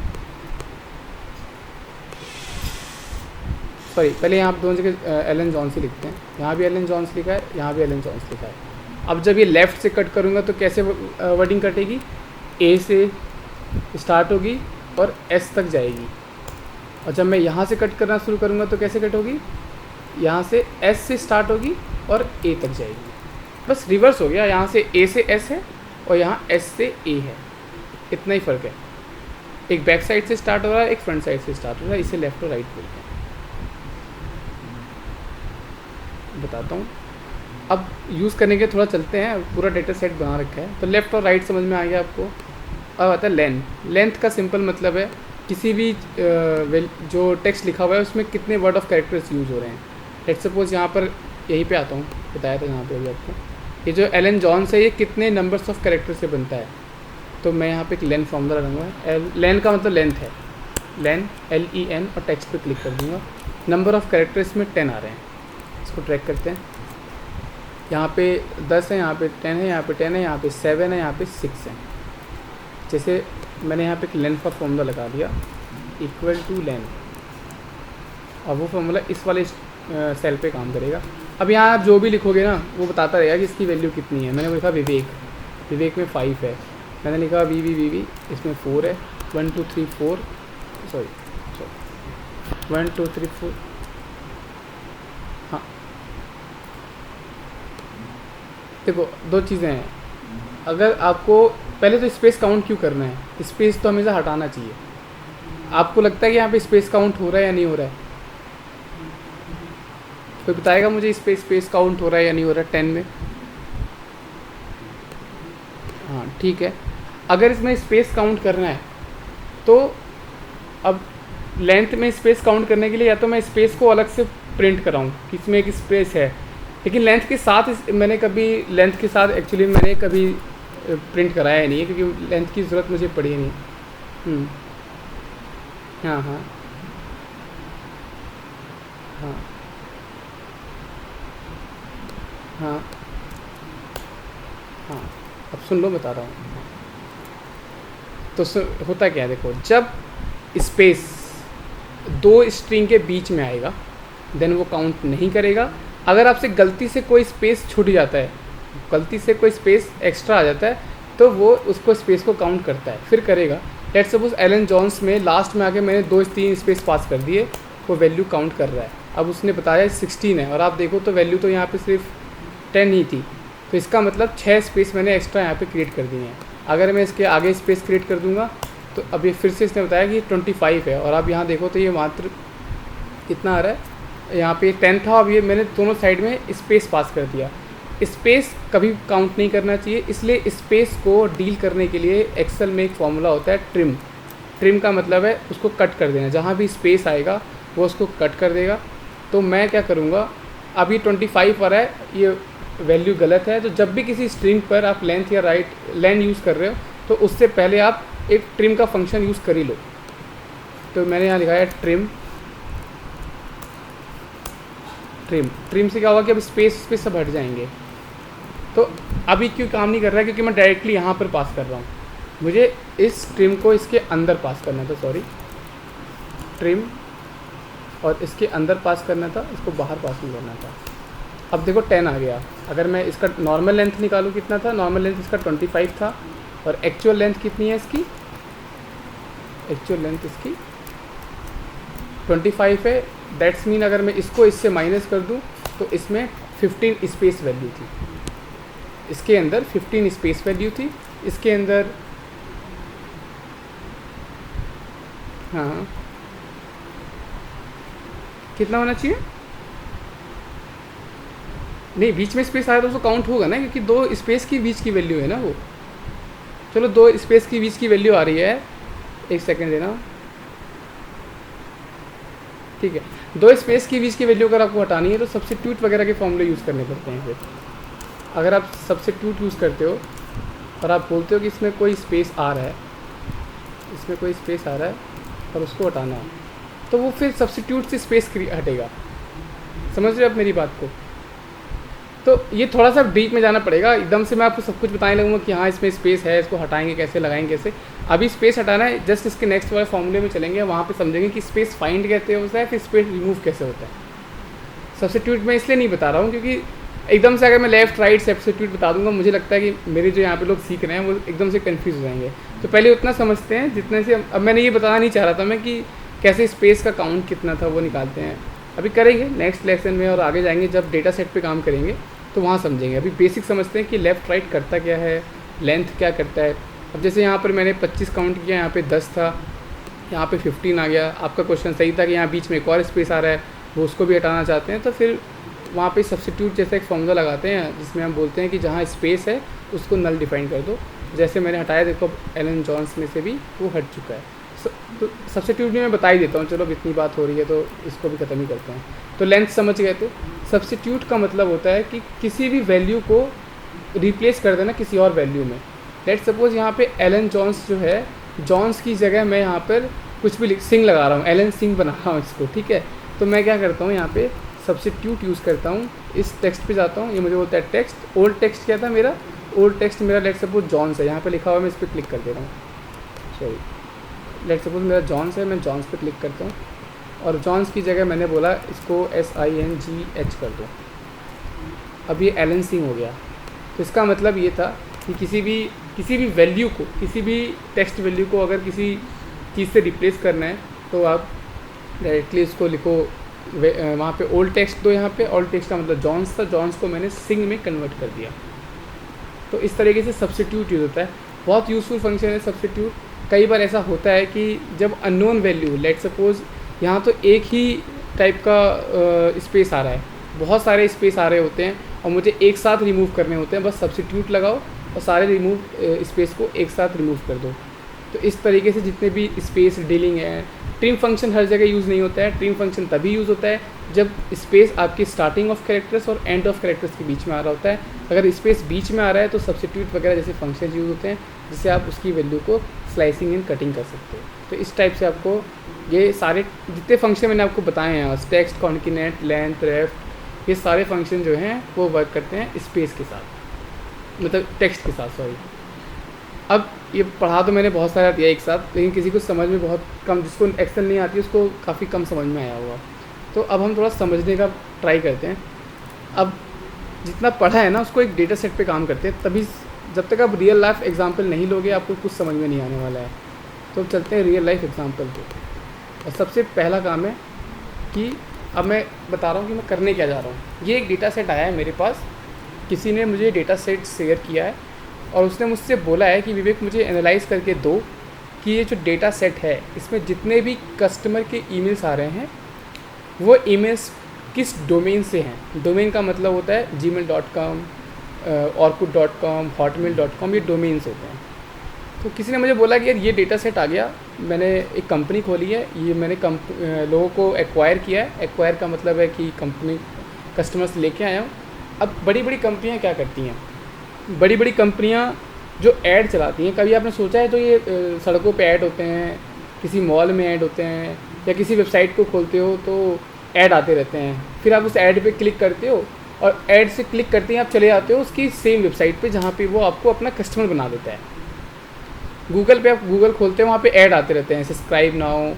सॉरी, पहले यहाँ पे दोनों जगह एलन जॉन्स ही लिखते हैं। यहाँ भी एलन जॉन्स लिखा है, यहाँ भी एलन जॉन्स लिखा है। अब जब ये लेफ़्ट से कट करूँगा तो कैसे वर्डिंग कटेगी? ए से स्टार्ट होगी और एस तक जाएगी। और जब मैं यहाँ से कट करना शुरू करूँगा तो कैसे कट होगी? यहाँ से एस से स्टार्ट होगी और ए तक जाएगी। बस रिवर्स हो गया, यहाँ से ए से एस है और यहाँ एस से ए है, इतना ही फ़र्क है। एक बैक साइड से स्टार्ट हो रहा है, एक फ्रंट साइड से स्टार्ट हो रहा है, इसे लेफ़्ट और राइट बोलते हैं। बताता हूँ, अब यूज़ करने के थोड़ा चलते हैं। पूरा डेटा सेट बना रखा है तो लेफ़्ट और राइट समझ में आ गया आपको। अब आता है लेंथ। लेंथ का सिंपल मतलब है किसी भी जो टेक्स्ट लिखा हुआ है उसमें कितने वर्ड ऑफ कैरेक्टर्स यूज़ हो रहे हैं। लेट सपोज यहाँ पर यहीं पे आता हूँ, बताया था यहाँ पे अभी आपको, ये जो एलन जॉन्स है ये कितने नंबर्स ऑफ कैरेक्टर से बनता है। तो मैं यहाँ पे एक लेन फॉर्मूला लगाऊंगा। लेन का मतलब लेंथ है, लेन LEN, और टेक्स्ट पे क्लिक कर दूँगा। नंबर ऑफ कैरेक्टर्स में 10 आ रहे हैं, इसको ट्रैक करते हैं। यहाँ पे 10 है, यहाँ पे 10 है, यहाँ पे 10 है, यहाँ पे 7 है, यहाँ पे 6 है। जैसे मैंने यहाँ पे एक लेंथ का फॉर्मूला लगा दिया, इक्वल टू लेन, और वो फॉर्मूला इस वाले सेल पे काम करेगा। अब यहाँ आप जो भी लिखोगे ना वो बताता रहेगा कि इसकी वैल्यू कितनी है। मैंने लिखा विवेक, विवेक में 5 है। मैंने लिखा VV, इसमें 4 है। 1 2 3 4, सॉरी 1 2 3 4, हाँ देखो दो चीज़ें हैं। अगर आपको पहले तो स्पेस काउंट क्यों करना है? स्पेस तो हमेशा हटाना चाहिए। आपको लगता है कि यहाँ पे स्पेस काउंट हो रहा है या नहीं हो रहा है? कोई बताएगा मुझे स्पेस काउंट हो रहा है या नहीं हो रहा है 10 में? हाँ ठीक है। अगर इसमें स्पेस काउंट करना है तो अब लेंथ में स्पेस काउंट करने के लिए या तो मैं स्पेस को अलग से प्रिंट कराऊँ कि इसमें एक स्पेस है, लेकिन लेंथ के साथ मैंने कभी लेंथ के साथ एक्चुअली मैंने कभी प्रिंट कराया ही नहीं है क्योंकि लेंथ की ज़रूरत मुझे पड़ी नहीं। हाँ हाँ हाँ हाँ हाँ, अब सुन लो, बता रहा हूँ। तो होता क्या है, देखो जब स्पेस दो स्ट्रिंग के बीच में आएगा देन वो काउंट नहीं करेगा। अगर आपसे गलती से कोई स्पेस छूट जाता है, गलती से कोई स्पेस एक्स्ट्रा आ जाता है तो वो उसको स्पेस को काउंट करता है, फिर करेगा। लेट्स सपोज एलन जॉन्स में लास्ट में आके मैंने 2-3 स्पेस पास कर दिए, वो वैल्यू काउंट कर रहा है। अब उसने बताया 16 है और आप देखो तो वैल्यू तो यहाँ पे सिर्फ 10 ही थी, तो इसका मतलब 6 स्पेस मैंने एक्स्ट्रा यहाँ पे क्रिएट कर दिए हैं। अगर मैं इसके आगे स्पेस क्रिएट कर दूँगा तो अब ये फिर से इसने बताया कि 25 है और आप यहाँ देखो तो ये मात्र कितना आ रहा है, यहाँ पे 10 था, अब ये मैंने दोनों साइड में स्पेस पास कर दिया। स्पेस कभी काउंट नहीं करना चाहिए, इसलिए स्पेस को डील करने के लिए एक्सेल में एक फॉर्मूला होता है ट्रिम। ट्रिम का मतलब है उसको कट कर देना, जहाँ भी स्पेस आएगा वो उसको कट कर देगा। तो मैं क्या करूँगा, अभी 25 आ रहा है, ये वैल्यू गलत है, तो जब भी किसी स्ट्रिंग पर आप लेंथ या लेन यूज़ कर रहे हो तो उससे पहले आप एक ट्रिम का फंक्शन यूज़ कर ही लो। तो मैंने यहाँ लिखा है ट्रिम। ट्रिम से क्या होगा कि अब स्पेस सब हट जाएंगे। तो अभी क्यों काम नहीं कर रहा है, क्योंकि मैं डायरेक्टली यहाँ पर पास कर रहा हूँ। मुझे इस ट्रिम को इसके अंदर पास करना था, सॉरी ट्रिम, और इसके अंदर पास करना था, इसको बाहर पास नहीं करना था। अब देखो 10 आ गया। अगर मैं इसका नॉर्मल लेंथ निकालूँ, कितना था नॉर्मल लेंथ इसका 25 था, और एक्चुअल लेंथ कितनी है इसकी, एक्चुअल लेंथ इसकी 25 है। दैट्स मीन अगर मैं इसको इससे माइनस कर दूं तो इसमें 15 स्पेस वैल्यू थी, इसके अंदर 15 स्पेस वैल्यू थी, इसके अंदर हाँ कितना होना चाहिए, नहीं बीच में स्पेस आया तो उसको काउंट होगा ना, क्योंकि दो स्पेस की बीच की वैल्यू है ना वो। चलो दो स्पेस की बीच की वैल्यू आ रही है, एक सेकंड देना, ठीक है। दो स्पेस की बीच की वैल्यू अगर आपको हटानी है तो सब्स्टिट्यूट वगैरह के फॉर्मूले यूज़ करने पड़ते हैं। फिर अगर आप सब्स्टिट्यूट यूज़ करते हो और आप बोलते हो कि इसमें कोई स्पेस आ रहा है, इसमें कोई स्पेस आ रहा है और उसको हटाना है, तो वो फिर सब्स्टिट्यूट से स्पेस हटेगा। समझ रहे हो आप मेरी बात को? तो ये थोड़ा सा डीप में जाना पड़ेगा, एकदम से मैं आपको सब कुछ बताने लगूंगा कि हाँ इसमें स्पेस है, इसको हटाएंगे कैसे, लगाएंगे कैसे। अभी स्पेस हटाना है, जस्ट इसके नेक्स्ट वाले फॉर्मूले में चलेंगे, वहाँ पे समझेंगे कि स्पेस फाइंड कैसे होता है, फिर स्पेस रिमूव कैसे होता है। सब्स्टिट्यूट मैं इसलिए नहीं बता रहा हूँ क्योंकि एकदम से अगर मैं लेफ्ट राइट सब्स्टिट्यूट बता दूंगा, मुझे लगता है कि मेरे जो यहाँ पे लोग सीख रहे हैं वो एकदम से कन्फ्यूज़ हो जाएंगे। तो पहले उतना समझते हैं जितने से, अब मैंने ये बताना नहीं चाह रहा था मैं कि कैसे स्पेस का काउंट कितना था वो निकालते हैं, अभी करेंगे नेक्स्ट लेसन में, और आगे जाएंगे जब डेटा सेट पे काम करेंगे तो वहाँ समझेंगे। अभी बेसिक समझते हैं कि लेफ़्ट राइट करता क्या है, लेंथ क्या करता है। अब जैसे यहाँ पर मैंने 25 काउंट किया, यहाँ पे 10 था, यहाँ पे 15 आ गया। आपका क्वेश्चन सही था कि यहाँ बीच में एक और स्पेस आ रहा है, वो उसको भी हटाना चाहते हैं, तो फिर वहाँ पे सब्स्टिट्यूट जैसा एक फॉर्मूला लगाते हैं जिसमें हम बोलते हैं कि जहाँ स्पेस है उसको नल डिफाइन कर दो। जैसे मैंने हटाया, देखो एलन जॉन्स में से भी वो हट चुका है। तो सब्स्टिट्यूट भी मैं बता ही देता हूँ, चलो अब इतनी बात हो रही है तो इसको भी ख़त्म ही करते हैं। तो लेंथ समझ गए थे। सब्स्टिट्यूट का मतलब होता है कि किसी भी वैल्यू को रिप्लेस कर देना किसी और वैल्यू में। लेट्स सपोज यहाँ पे एलन जॉन्स जो है, जॉन्स की जगह मैं यहाँ पर कुछ भी सिंह लगा रहा हूँ, एलन सिंह बना रहा हूँ इसको, ठीक है। तो मैं क्या करता हूँ, यहाँ पे सब्स्टिट्यूट यूज़ करता हूँ, इस टेक्स्ट पे जाता हूँ, ये मुझे बोलता है टेक्स्ट, ओल्ड टेक्स्ट क्या था मेरा, ओल्ड टेक्स्ट मेरा लेट्स सपोज जॉन्स है, यहाँ पे लिखा हुआ है, मैं इस पर क्लिक कर दे रहा हूँ, सॉरी, लेट्स सपोज मेरा जॉन्स है, मैं जॉन्स पे क्लिक करता हूँ, और जॉन्स की जगह मैंने बोला इसको SINGH कर दो। अब ये एलन सिंह हो गया। तो इसका मतलब ये था कि किसी भी वैल्यू को, किसी भी टेक्स्ट वैल्यू को अगर किसी चीज़ से रिप्लेस करना है तो आप डायरेक्टली उसको लिखो, वहाँ पे ओल्ड टेक्स्ट दो, यहाँ पे ओल्ड टेक्स्ट का मतलब जॉन्स था, जॉन्स को मैंने सिंह में कन्वर्ट कर दिया। तो इस तरीके से सब्स्टिट्यूट यूज़ होता है, बहुत यूज़फुल फंक्शन है सब्स्टिट्यूट। कई बार ऐसा होता है कि जब अननोन वैल्यू, लेट सपोज यहाँ तो एक ही टाइप का स्पेस आ रहा है, बहुत सारे स्पेस आ रहे होते हैं और मुझे एक साथ रिमूव करने होते हैं, बस सब्स्टिट्यूट लगाओ और सारे रिमूव स्पेस को एक साथ रिमूव कर दो। तो इस तरीके से जितने भी स्पेस डीलिंग है, ट्रिम फंक्शन हर जगह यूज़ नहीं होता है। ट्रिम फंक्शन तभी यूज़ होता है जब स्पेस आपकी स्टार्टिंग ऑफ कैरेक्टर्स और एंड ऑफ कैरेक्टर्स के बीच में आ रहा होता है। अगर स्पेस बीच में आ रहा है तो सब्स्टिट्यूट वगैरह जैसे फंक्शन यूज़ होते हैं जिससे आप उसकी वैल्यू को स्लाइसिंग एंड कटिंग कर सकते हो। तो इस टाइप से आपको ये सारे जितने फंक्शन मैंने आपको बताए हैं, टेक्स्ट, कॉन्किनेट, लेंथ, रेफ, ये सारे फंक्शन जो हैं वो वर्क करते हैं स्पेस के साथ, मतलब टेक्स्ट के साथ, सॉरी। अब ये पढ़ा तो मैंने बहुत सारा दिया एक साथ, लेकिन किसी को समझ में बहुत कम, जिसको एक्सेल नहीं आती उसको काफ़ी कम समझ में आया होगा। तो अब हम थोड़ा समझने का ट्राई करते हैं। अब जितना पढ़ा है ना उसको एक डेटा सेट पे काम करते हैं, तभी जब तक आप रियल लाइफ एग्जांपल नहीं लोगे आपको कुछ समझ में नहीं आने वाला है। तो चलते हैं रियल लाइफ एग्जांपल पे। और सबसे पहला काम है कि अब मैं बता रहा हूँ कि मैं करने क्या जा रहा हूँ। ये एक डेटा सेट आया है मेरे पास, किसी ने मुझे डेटा सेट शेयर किया है और उसने मुझसे बोला है कि विवेक मुझे एनालाइज़ करके दो कि ये जो डेटा सेट है इसमें जितने भी कस्टमर के ईमेल्स आ रहे हैं वो ईमेल्स किस डोमेन से हैं। डोमेन का मतलब होता है gmail.com, orkut.com, hotmail.com, ये डोमेन्स होते हैं। तो किसी ने मुझे बोला कि यार ये डेटा सेट आ गया, मैंने एक कंपनी खोली है, ये मैंने लोगों को एक्वायर किया है। एक्वायर का मतलब है कि कंपनी कस्टमर्स लेके आया हूँ। अब बड़ी बड़ी कंपनियाँ क्या करती हैं, बड़ी बड़ी कंपनियाँ जो ऐड चलाती हैं, कभी आपने सोचा है तो ये सड़कों पे ऐड होते हैं, किसी मॉल में ऐड होते हैं, या किसी वेबसाइट को खोलते हो तो ऐड आते रहते हैं, फिर आप उस ऐड पे क्लिक करते हो और ऐड से क्लिक करते ही आप चले जाते हो उसकी सेम वेबसाइट पे जहाँ पे वो आपको अपना कस्टमर बना देता है। गूगल पे आप गूगल खोलते हो, वहाँ पे ऐड आते रहते हैं, सब्सक्राइब नाउ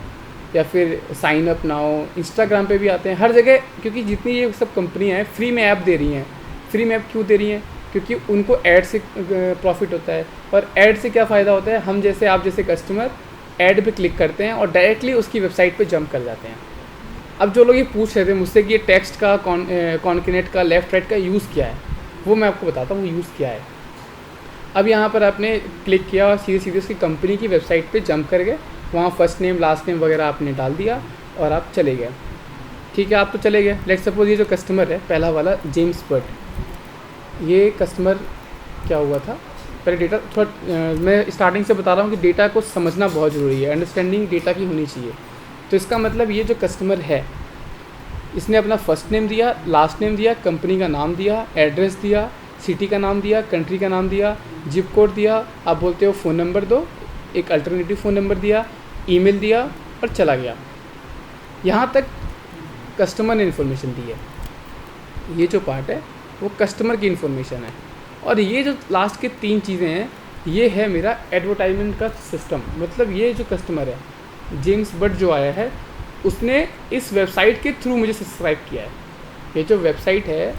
या फिर साइन अप नाउ। इंस्टाग्राम पे भी आते हैं, हर जगह, क्योंकि जितनी ये सब कंपनियाँ हैं फ्री में ऐप दे रही हैं। फ्री में ऐप क्यों दे रही हैं? क्योंकि उनको ऐड से प्रॉफिट होता है। और ऐड से क्या फ़ायदा होता है, हम जैसे आप जैसे कस्टमर ऐड पे क्लिक करते हैं और डायरेक्टली उसकी वेबसाइट पे जंप कर जाते हैं। अब जो लोग ये पूछ रहे थे मुझसे कि ये टेक्स्ट का, कॉन्किनेट का, लेफ़्ट राइट का यूज़ क्या है, वो मैं आपको बताता हूँ वो यूज़ क्या है। अब यहाँ पर आपने क्लिक किया और सीधे सीधे उसकी कंपनी की वेबसाइट पे जंप कर गए, वहाँ फर्स्ट नेम लास्ट नेम वगैरह आपने डाल दिया और आप चले गए। ठीक है, आप तो चले गए। लेट्स सपोज ये जो कस्टमर है पहला वाला जेम्स बट, ये कस्टमर क्या हुआ था, पहले डेटा थोड़ा मैं स्टार्टिंग से बता रहा हूँ कि डेटा को समझना बहुत ज़रूरी है, अंडरस्टैंडिंग डेटा की होनी चाहिए। तो इसका मतलब ये जो कस्टमर है इसने अपना फर्स्ट नेम दिया, लास्ट नेम दिया, कंपनी का नाम दिया, एड्रेस दिया, सिटी का नाम दिया, कंट्री का नाम दिया, जिप कोड दिया, आप बोलते हो फ़ोन नंबर दो, एक अल्टरनेटिव फ़ोन नंबर दिया, ईमेल दिया और चला गया। यहाँ तक कस्टमर ने इन्फॉर्मेशन दी है। ये जो पार्ट है वो कस्टमर की इन्फॉर्मेशन है। और ये जो लास्ट के 3 चीज़ें हैं, ये है मेरा एडवर्टाइजमेंट का सिस्टम। मतलब ये जो कस्टमर है, जेम्स बट जो आया है, उसने इस वेबसाइट के थ्रू मुझे सब्सक्राइब किया है। ये जो वेबसाइट है,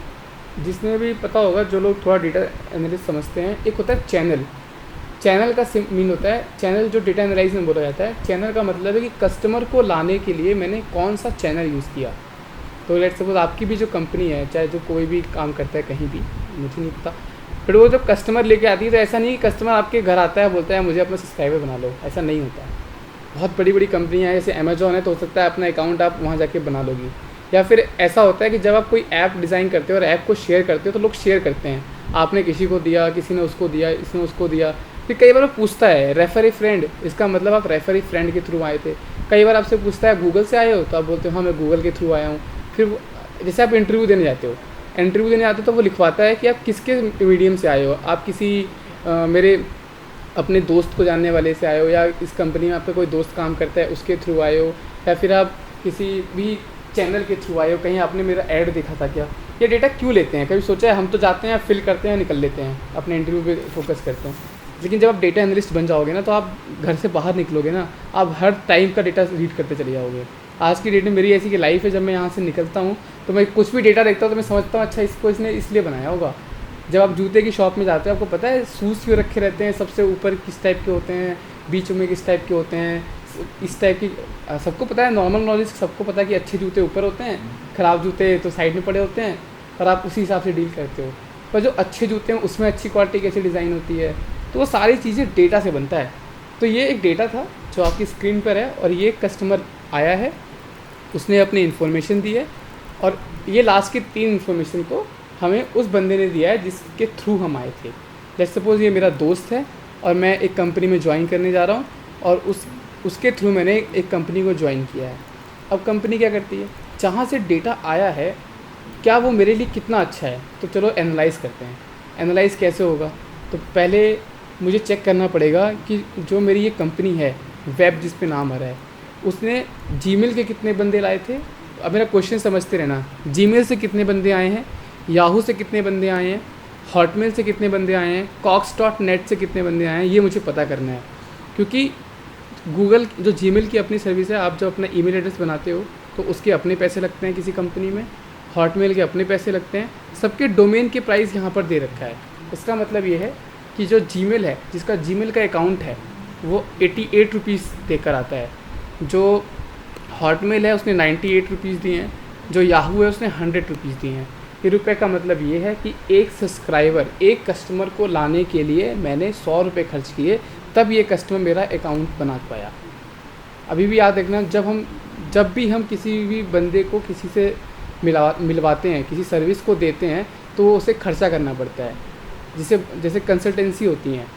जिसने भी पता होगा, जो लोग थोड़ा डेटा एनालिस्ट समझते हैं, एक होता है चैनल। चैनल का मीन होता है, चैनल जो डेटा एनालाइज में बोला जाता है, चैनल का मतलब है कि कस्टमर को लाने के लिए मैंने कौन सा चैनल यूज़ किया। तो लेट्स सपोज आपकी भी जो कंपनी है, चाहे जो कोई भी काम करता है कहीं भी, मुझे नहीं पता, फिर वो जब कस्टमर लेके आती है तो ऐसा नहीं कि कस्टमर आपके घर आता है बोलता है मुझे अपना सब्सक्राइबर बना लो, ऐसा नहीं होता है। बहुत बड़ी बड़ी कंपनियाँ हैं, जैसे अमेजोन है, तो हो सकता है अपना अकाउंट आप वहाँ जाके बना लोगी। या फिर ऐसा होता है कि जब आप कोई ऐप डिज़ाइन करते हो और ऐप को शेयर करते हो तो लोग शेयर करते हैं, आपने किसी को दिया, किसी ने उसको दिया, इसने उसको दिया। फिर कई बार वो पूछता है रेफर ए फ्रेंड, इसका मतलब आप रेफर ए फ्रेंड के थ्रू आए थे। कई बार आपसे पूछता है गूगल से आए हो, तो आप बोलते हो हाँ मैं गूगल के थ्रू आया हूँ। फिर जैसे आप इंटरव्यू देने जाते हो, तो वो लिखवाता है कि आप किसके मीडियम से आए हो, आप किसी मेरे अपने दोस्त को जानने वाले से आए हो, या इस कंपनी में आपका कोई दोस्त काम करता है उसके थ्रू आए हो, या फिर आप किसी भी चैनल के थ्रू आए हो, कहीं आपने मेरा ऐड देखा था क्या। ये डेटा क्यों लेते हैं? कभी सोचा है? हम तो जाते हैं, फिल करते हैं, निकल लेते हैं, अपने इंटरव्यू पे फोकस करते हैं। लेकिन जब आप डेटा एनालिस्ट बन जाओगे ना, तो आप घर से बाहर निकलोगे ना, आप हर टाइम का डेटा रीड करते चले जाओगे। आज की डेट में मेरी ऐसी कि लाइफ है, जब मैं यहाँ से निकलता हूँ तो मैं कुछ भी डेटा देखता हूँ तो मैं समझता हूँ अच्छा इसको इसने इसलिए बनाया होगा। जब आप जूते की शॉप में जाते हो, आपको पता है शूज़ क्यों रखे रहते हैं, सबसे ऊपर किस टाइप के होते हैं, बीच में किस टाइप के होते हैं, इस टाइप की सबको पता है। नॉर्मल नॉलेज सबको पता है कि अच्छे जूते ऊपर होते हैं, ख़राब जूते तो साइड में पड़े होते हैं, और आप उसी हिसाब से डील करते हो। पर जो अच्छे जूते हैं उसमें अच्छी क्वालिटी कैसी डिज़ाइन होती है, तो वो सारी चीज़ें डेटा से बनता है। तो ये एक डेटा था जो आपकी स्क्रीन पर है, और ये कस्टमर आया है, उसने अपनी इन्फॉर्मेशन दी है, और ये लास्ट की 3 इन्फॉर्मेशन को हमें उस बंदे ने दिया है जिसके थ्रू हम आए थे। लेट्स सपोज ये मेरा दोस्त है और मैं एक कंपनी में ज्वाइन करने जा रहा हूँ, और उसके थ्रू मैंने एक कंपनी को ज्वाइन किया है। अब कंपनी क्या करती है, जहाँ से डेटा आया है क्या वो मेरे लिए कितना अच्छा है, तो चलो एनालाइज़ करते हैं। एनालाइज़ कैसे होगा? तो पहले मुझे चेक करना पड़ेगा कि जो मेरी ये कंपनी है, वेब जिस पे नाम आ रहा है, उसने जीमेल के कितने बंदे लाए थे। अब मेरा क्वेश्चन समझते रहना, जीमेल से कितने बंदे आए हैं, याहू से कितने बंदे आए हैं, हॉटमेल से कितने बंदे आए हैं, कॉक्स.नेट से कितने बंदे आए हैं, ये मुझे पता करना है। क्योंकि गूगल जो जीमेल की अपनी सर्विस है, आप जब अपना ईमेल एड्रेस बनाते हो तो उसके अपने पैसे लगते हैं किसी कंपनी में, हॉटमेल के अपने पैसे लगते हैं, सबके डोमेन के प्राइस यहाँ पर दे रखा है। इसका मतलब ये है कि जो जीमेल है, जिसका जीमेल का अकाउंट है, वो 88 रुपीज़ देकर आता है। जो हॉटमेल है उसने 98 रुपीज़ दिए हैं, जो याहू है उसने 100 रुपीज़ दिए हैं। ये रुपये का मतलब ये है कि एक सब्सक्राइबर, एक कस्टमर को लाने के लिए मैंने 100 रुपये खर्च किए, तब ये कस्टमर मेरा अकाउंट बना पाया। अभी भी याद रखना, जब भी हम किसी भी बंदे को किसी से मिलवाते हैं, किसी सर्विस को देते हैं, तो उसे खर्चा करना पड़ता है। जैसे कंसल्टेंसी होती हैं,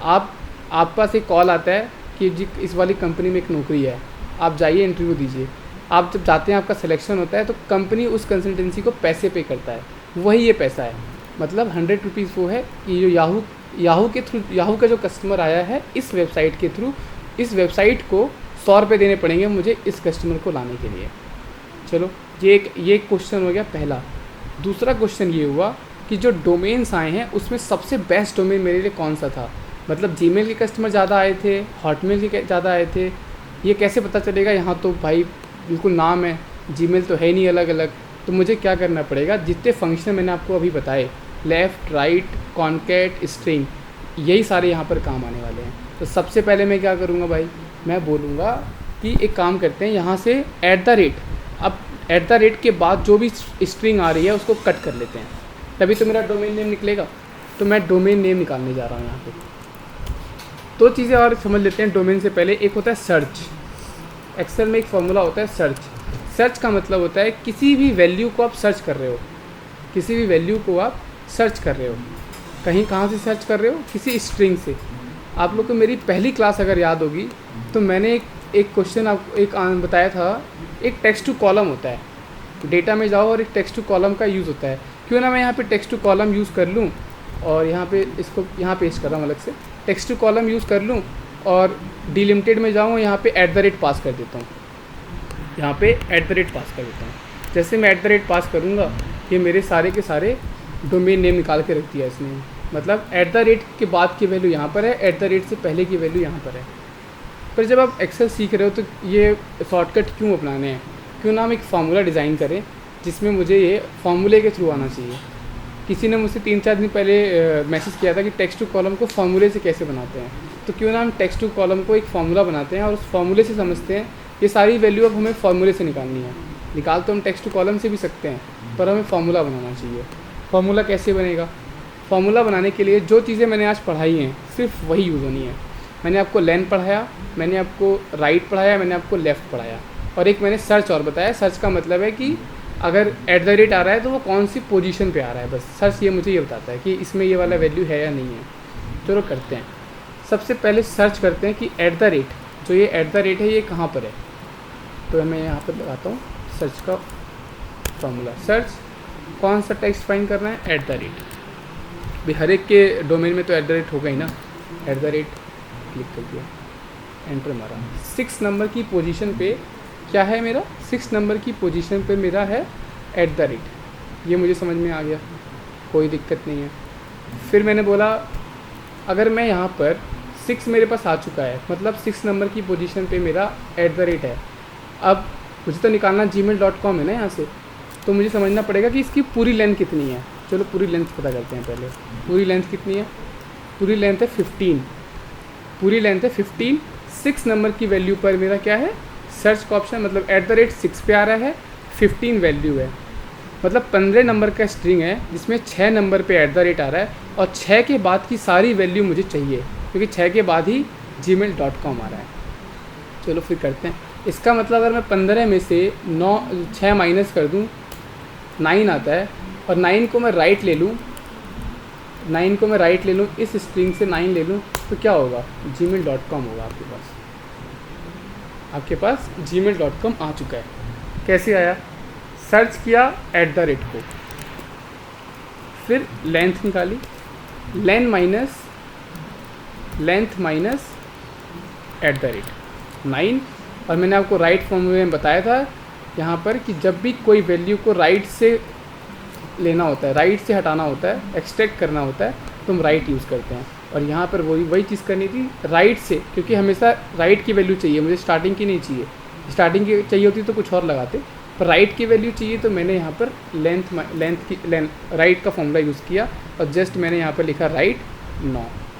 आप पास एक कॉल आता है कि जी इस वाली कंपनी में एक नौकरी है, आप जाइए इंटरव्यू दीजिए। आप जब जाते हैं, आपका सिलेक्शन होता है, तो कंपनी उस कंसल्टेंसी को पैसे पे करता है, वही ये पैसा है। मतलब 100 रुपीज़ वो है कि जो याहू के थ्रू, याहू का जो कस्टमर आया है इस वेबसाइट के थ्रू, इस वेबसाइट को 100 रुपये देने पड़ेंगे मुझे इस कस्टमर को लाने के लिए। चलो ये क्वेश्चन हो गया पहला। दूसरा क्वेश्चन ये हुआ कि जो डोमेन्स आए हैं उसमें सबसे बेस्ट डोमेन मेरे लिए कौन सा था। मतलब जीमेल के कस्टमर ज़्यादा आए थे, हॉटमेल के ज़्यादा आए थे, ये कैसे पता चलेगा? यहाँ तो भाई बिल्कुल नाम है, जीमेल तो है नहीं अलग अलग। तो मुझे क्या करना पड़ेगा, जितने फंक्शन मैंने आपको अभी बताए, लेफ़्ट, राइट, कॉन्कैट, स्ट्रिंग, यही सारे यहाँ पर काम आने वाले हैं। तो सबसे पहले मैं क्या करूँगा भाई, मैं बोलूँगा कि एक काम करते हैं, यहाँ से @ अब @ के बाद जो भी स्ट्रिंग आ रही है उसको कट कर लेते हैं, तभी तो मेरा डोमेन नेम निकलेगा। तो मैं डोमेन नेम निकालने जा रहा हूँ यहाँ पे। 2 चीज़ें और समझ लेते हैं डोमेन से पहले। एक होता है सर्च। एक्सेल में एक फॉर्मूला होता है सर्च। सर्च का मतलब होता है किसी भी वैल्यू को आप सर्च कर रहे हो, किसी भी वैल्यू को आप सर्च कर रहे हो। कहाँ से सर्च कर रहे हो? किसी स्ट्रिंग से। आप लोग को मेरी पहली क्लास अगर याद होगी तो मैंने एक क्वेश्चन आपको बताया था, एक टेक्स्ट टू कॉलम होता है। डेटा में जाओ और एक टेक्स्ट टू कॉलम का यूज़ होता है। क्यों ना मैं यहाँ पे टेक्स्ट टू कॉलम यूज़ कर लूँ, और यहाँ पे इसको यहाँ पेस्ट कर रहा हूँ अलग से, टेक्स्ट टू कॉलम यूज़ कर लूँ, और डिलिमिटेड में जाऊँ, यहाँ पे @ पास कर देता हूँ, यहाँ पे @ पास कर देता हूँ। जैसे मैं @ पास करूँगा, ये मेरे सारे के सारे डोमेन नेम निकाल के रख दिया इसने। मतलब @ के बाद की वैल्यू यहाँ पर है, @ से पहले की वैल्यू यहाँ पर है। पर जब आप एक्सेल सीख रहे हो तो ये शॉर्टकट क्यों अपनाने हैं? क्यों ना हम एक फार्मूला डिज़ाइन करें जिसमें मुझे ये फार्मूले के थ्रू आना चाहिए। किसी ने मुझसे 3-4 दिन पहले मैसेज किया था कि टेक्स्ट टू कॉलम को फार्मूले से कैसे बनाते हैं, तो क्यों ना हम टेक्स्ट टू कॉलम को एक फार्मूला बनाते हैं और उस फार्मूले से समझते हैं। ये सारी वैल्यू अब हमें फार्मूले से निकालनी है। निकाल तो हम टेक्स्ट टू कॉलम से भी सकते हैं, पर हमें फार्मूला बनाना चाहिए। फार्मूला कैसे बनेगा? फार्मूला बनाने के लिए जो चीज़ें मैंने आज पढ़ाई हैं सिर्फ वही यूज़ होनी है। मैंने आपको लेन पढ़ाया, मैंने आपको राइट पढ़ाया, मैंने आपको लेफ़्ट पढ़ाया, और एक मैंने सर्च और बताया। सर्च का मतलब है कि अगर @ आ रहा है तो वो कौन सी पोजीशन पे आ रहा है। बस सर्च ये मुझे ये बताता है कि इसमें ये वाला वैल्यू है या नहीं है। चलो करते हैं। सबसे पहले सर्च करते हैं कि @ जो ये @ है ये कहाँ पर है। तो मैं यहाँ पर लगाता हूँ सर्च का फार्मूला। सर्च कौन सा टेक्स्ट फाइंड करना है? @ भाई हर एक के डोमेन में तो @ होगा ही ना। @ क्लिक कर दिया, एंटर मारा। 6 नंबर की पोजीशन पे क्या है मेरा? 6 नंबर की पोजीशन पे मेरा है @ ये मुझे समझ में आ गया, कोई दिक्कत नहीं है। फिर मैंने बोला अगर मैं यहाँ पर 6 मेरे पास आ चुका है, मतलब 6 नंबर की पोजीशन पे मेरा @ है। अब मुझे तो निकालना gmail.com है ना यहाँ से, तो मुझे समझना पड़ेगा कि इसकी पूरी लेंथ कितनी है। चलो पूरी लेंथ पता करते हैं पहले। पूरी लेंथ कितनी है? पूरी लेंथ है 15। पूरी लेंथ है 15। 6 नंबर की वैल्यू पर मेरा क्या है? सर्च का ऑप्शन, मतलब @ 6 पे आ रहा है, 15 वैल्यू है। मतलब 15 नंबर का स्ट्रिंग है जिसमें 6 नंबर पे @ आ रहा है, और 6 के बाद की सारी वैल्यू मुझे चाहिए क्योंकि 6 के बाद ही gmail.com आ रहा है। चलो फिर करते हैं। इसका मतलब अगर मैं 15 में से 6 माइनस कर दूँ 9 आता है, और 9 को मैं राइट ले लूँ, 9 को मैं राइट ले लूँ, इस स्ट्रिंग से 9 ले लूँ, तो क्या होगा? gmail.com होगा आपके पास। आपके पास gmail.com आ चुका है। कैसे आया? सर्च किया @ को, फिर लेंथ निकाली, लेंथ माइनस @ 9। और मैंने आपको राइट फॉर्म में बताया था यहाँ पर कि जब भी कोई वैल्यू को राइट से लेना होता है, राइट से हटाना होता है, एक्सट्रैक्ट करना होता है, तो हम राइट यूज़ करते हैं। और यहाँ पर वही चीज़ करनी थी राइट से, क्योंकि हमेशा राइट की वैल्यू चाहिए मुझे, स्टार्टिंग की नहीं चाहिए। स्टार्टिंग की चाहिए होती तो कुछ और लगाते, पर राइट की वैल्यू चाहिए, तो मैंने यहाँ पर राइट का फॉर्मूला यूज़ किया, और जस्ट मैंने यहाँ पर लिखा राइट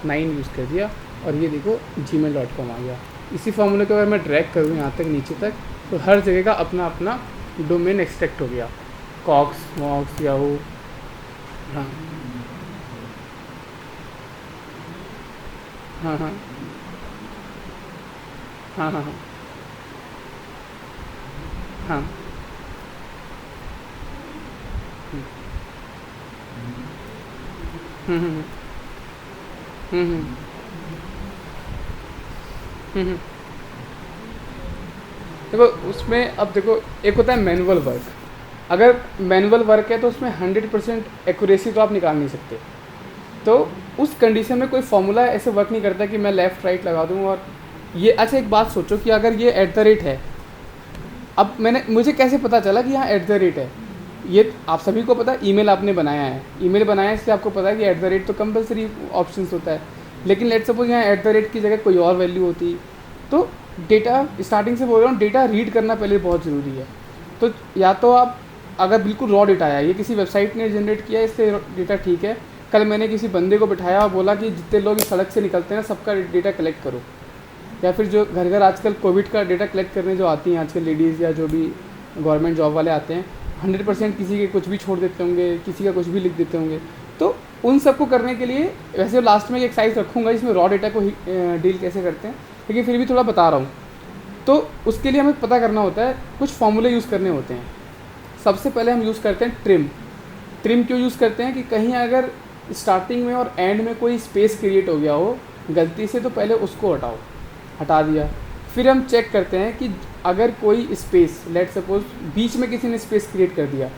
9 यूज़ कर दिया, और ये देखो gmail.com आ गया। इसी फार्मूले को अगर मैं ड्रैग करूँ यहाँ तक नीचे तक, तो हर जगह का अपना अपना डोमेन एक्सट्रैक्ट हो गया। कॉक्स, मॉक्स, याहू। हाँ हाँ हाँ हाँ हाँ हाँ हाँ। हम्म हम्म हम्म हम्म हम्म। देखो उसमें, अब देखो एक होता है मैनुअल वर्क। अगर मैनुअल वर्क है तो उसमें 100% एक्यूरेसी तो आप निकाल नहीं सकते। तो उस कंडीशन में कोई फार्मूला ऐसे वर्क नहीं करता कि मैं लेफ़्ट राइट लगा दूँ। और ये अच्छा एक बात सोचो कि अगर ये @ है, अब मुझे कैसे पता चला कि यहाँ @ है? ये आप सभी को पता है, ईमेल आपने बनाया है, ईमेल बनाया है इसलिए आपको पता है कि @ तो कंपलसरी ऑप्शंस होता है। लेकिन लेट्स सपोज यहाँ @ की जगह कोई और वैल्यू होती, तो डेटा, स्टार्टिंग से बोल रहा हूँ, डेटा रीड करना पहले बहुत ज़रूरी है। तो या तो आप, अगर बिल्कुल रॉ डेटा आया, ये किसी वेबसाइट ने जनरेट किया, इससे डेटा ठीक है। कल मैंने किसी बंदे को बिठाया और बोला कि जितने लोग इस सड़क से निकलते हैं ना, सबका डेटा कलेक्ट करो। या फिर जो घर घर आजकल कोविड का डेटा कलेक्ट करने जो आती हैं आजकल लेडीज़, या जो भी गवर्नमेंट जॉब वाले आते हैं, 100% किसी के कुछ भी छोड़ देते होंगे, किसी का कुछ भी लिख देते होंगे। तो उन सबको करने के लिए वैसे लास्ट में एक एक्सरसाइज रखूँगा जिसमें रॉ डेटा को डील कैसे करते हैं, लेकिन फिर भी थोड़ा बता रहा हूँ। तो उसके लिए हमें पता करना होता है, कुछ फॉर्मूले यूज़ करने होते हैं। सबसे पहले हम यूज़ करते हैं ट्रिम। ट्रिम क्यों यूज़ करते हैं कि कहीं अगर स्टार्टिंग में और एंड में कोई स्पेस क्रिएट हो गया हो गलती से, तो पहले उसको हटा दिया। फिर हम चेक करते हैं कि अगर कोई स्पेस, लेट सपोज बीच में किसी ने स्पेस क्रिएट कर दिया,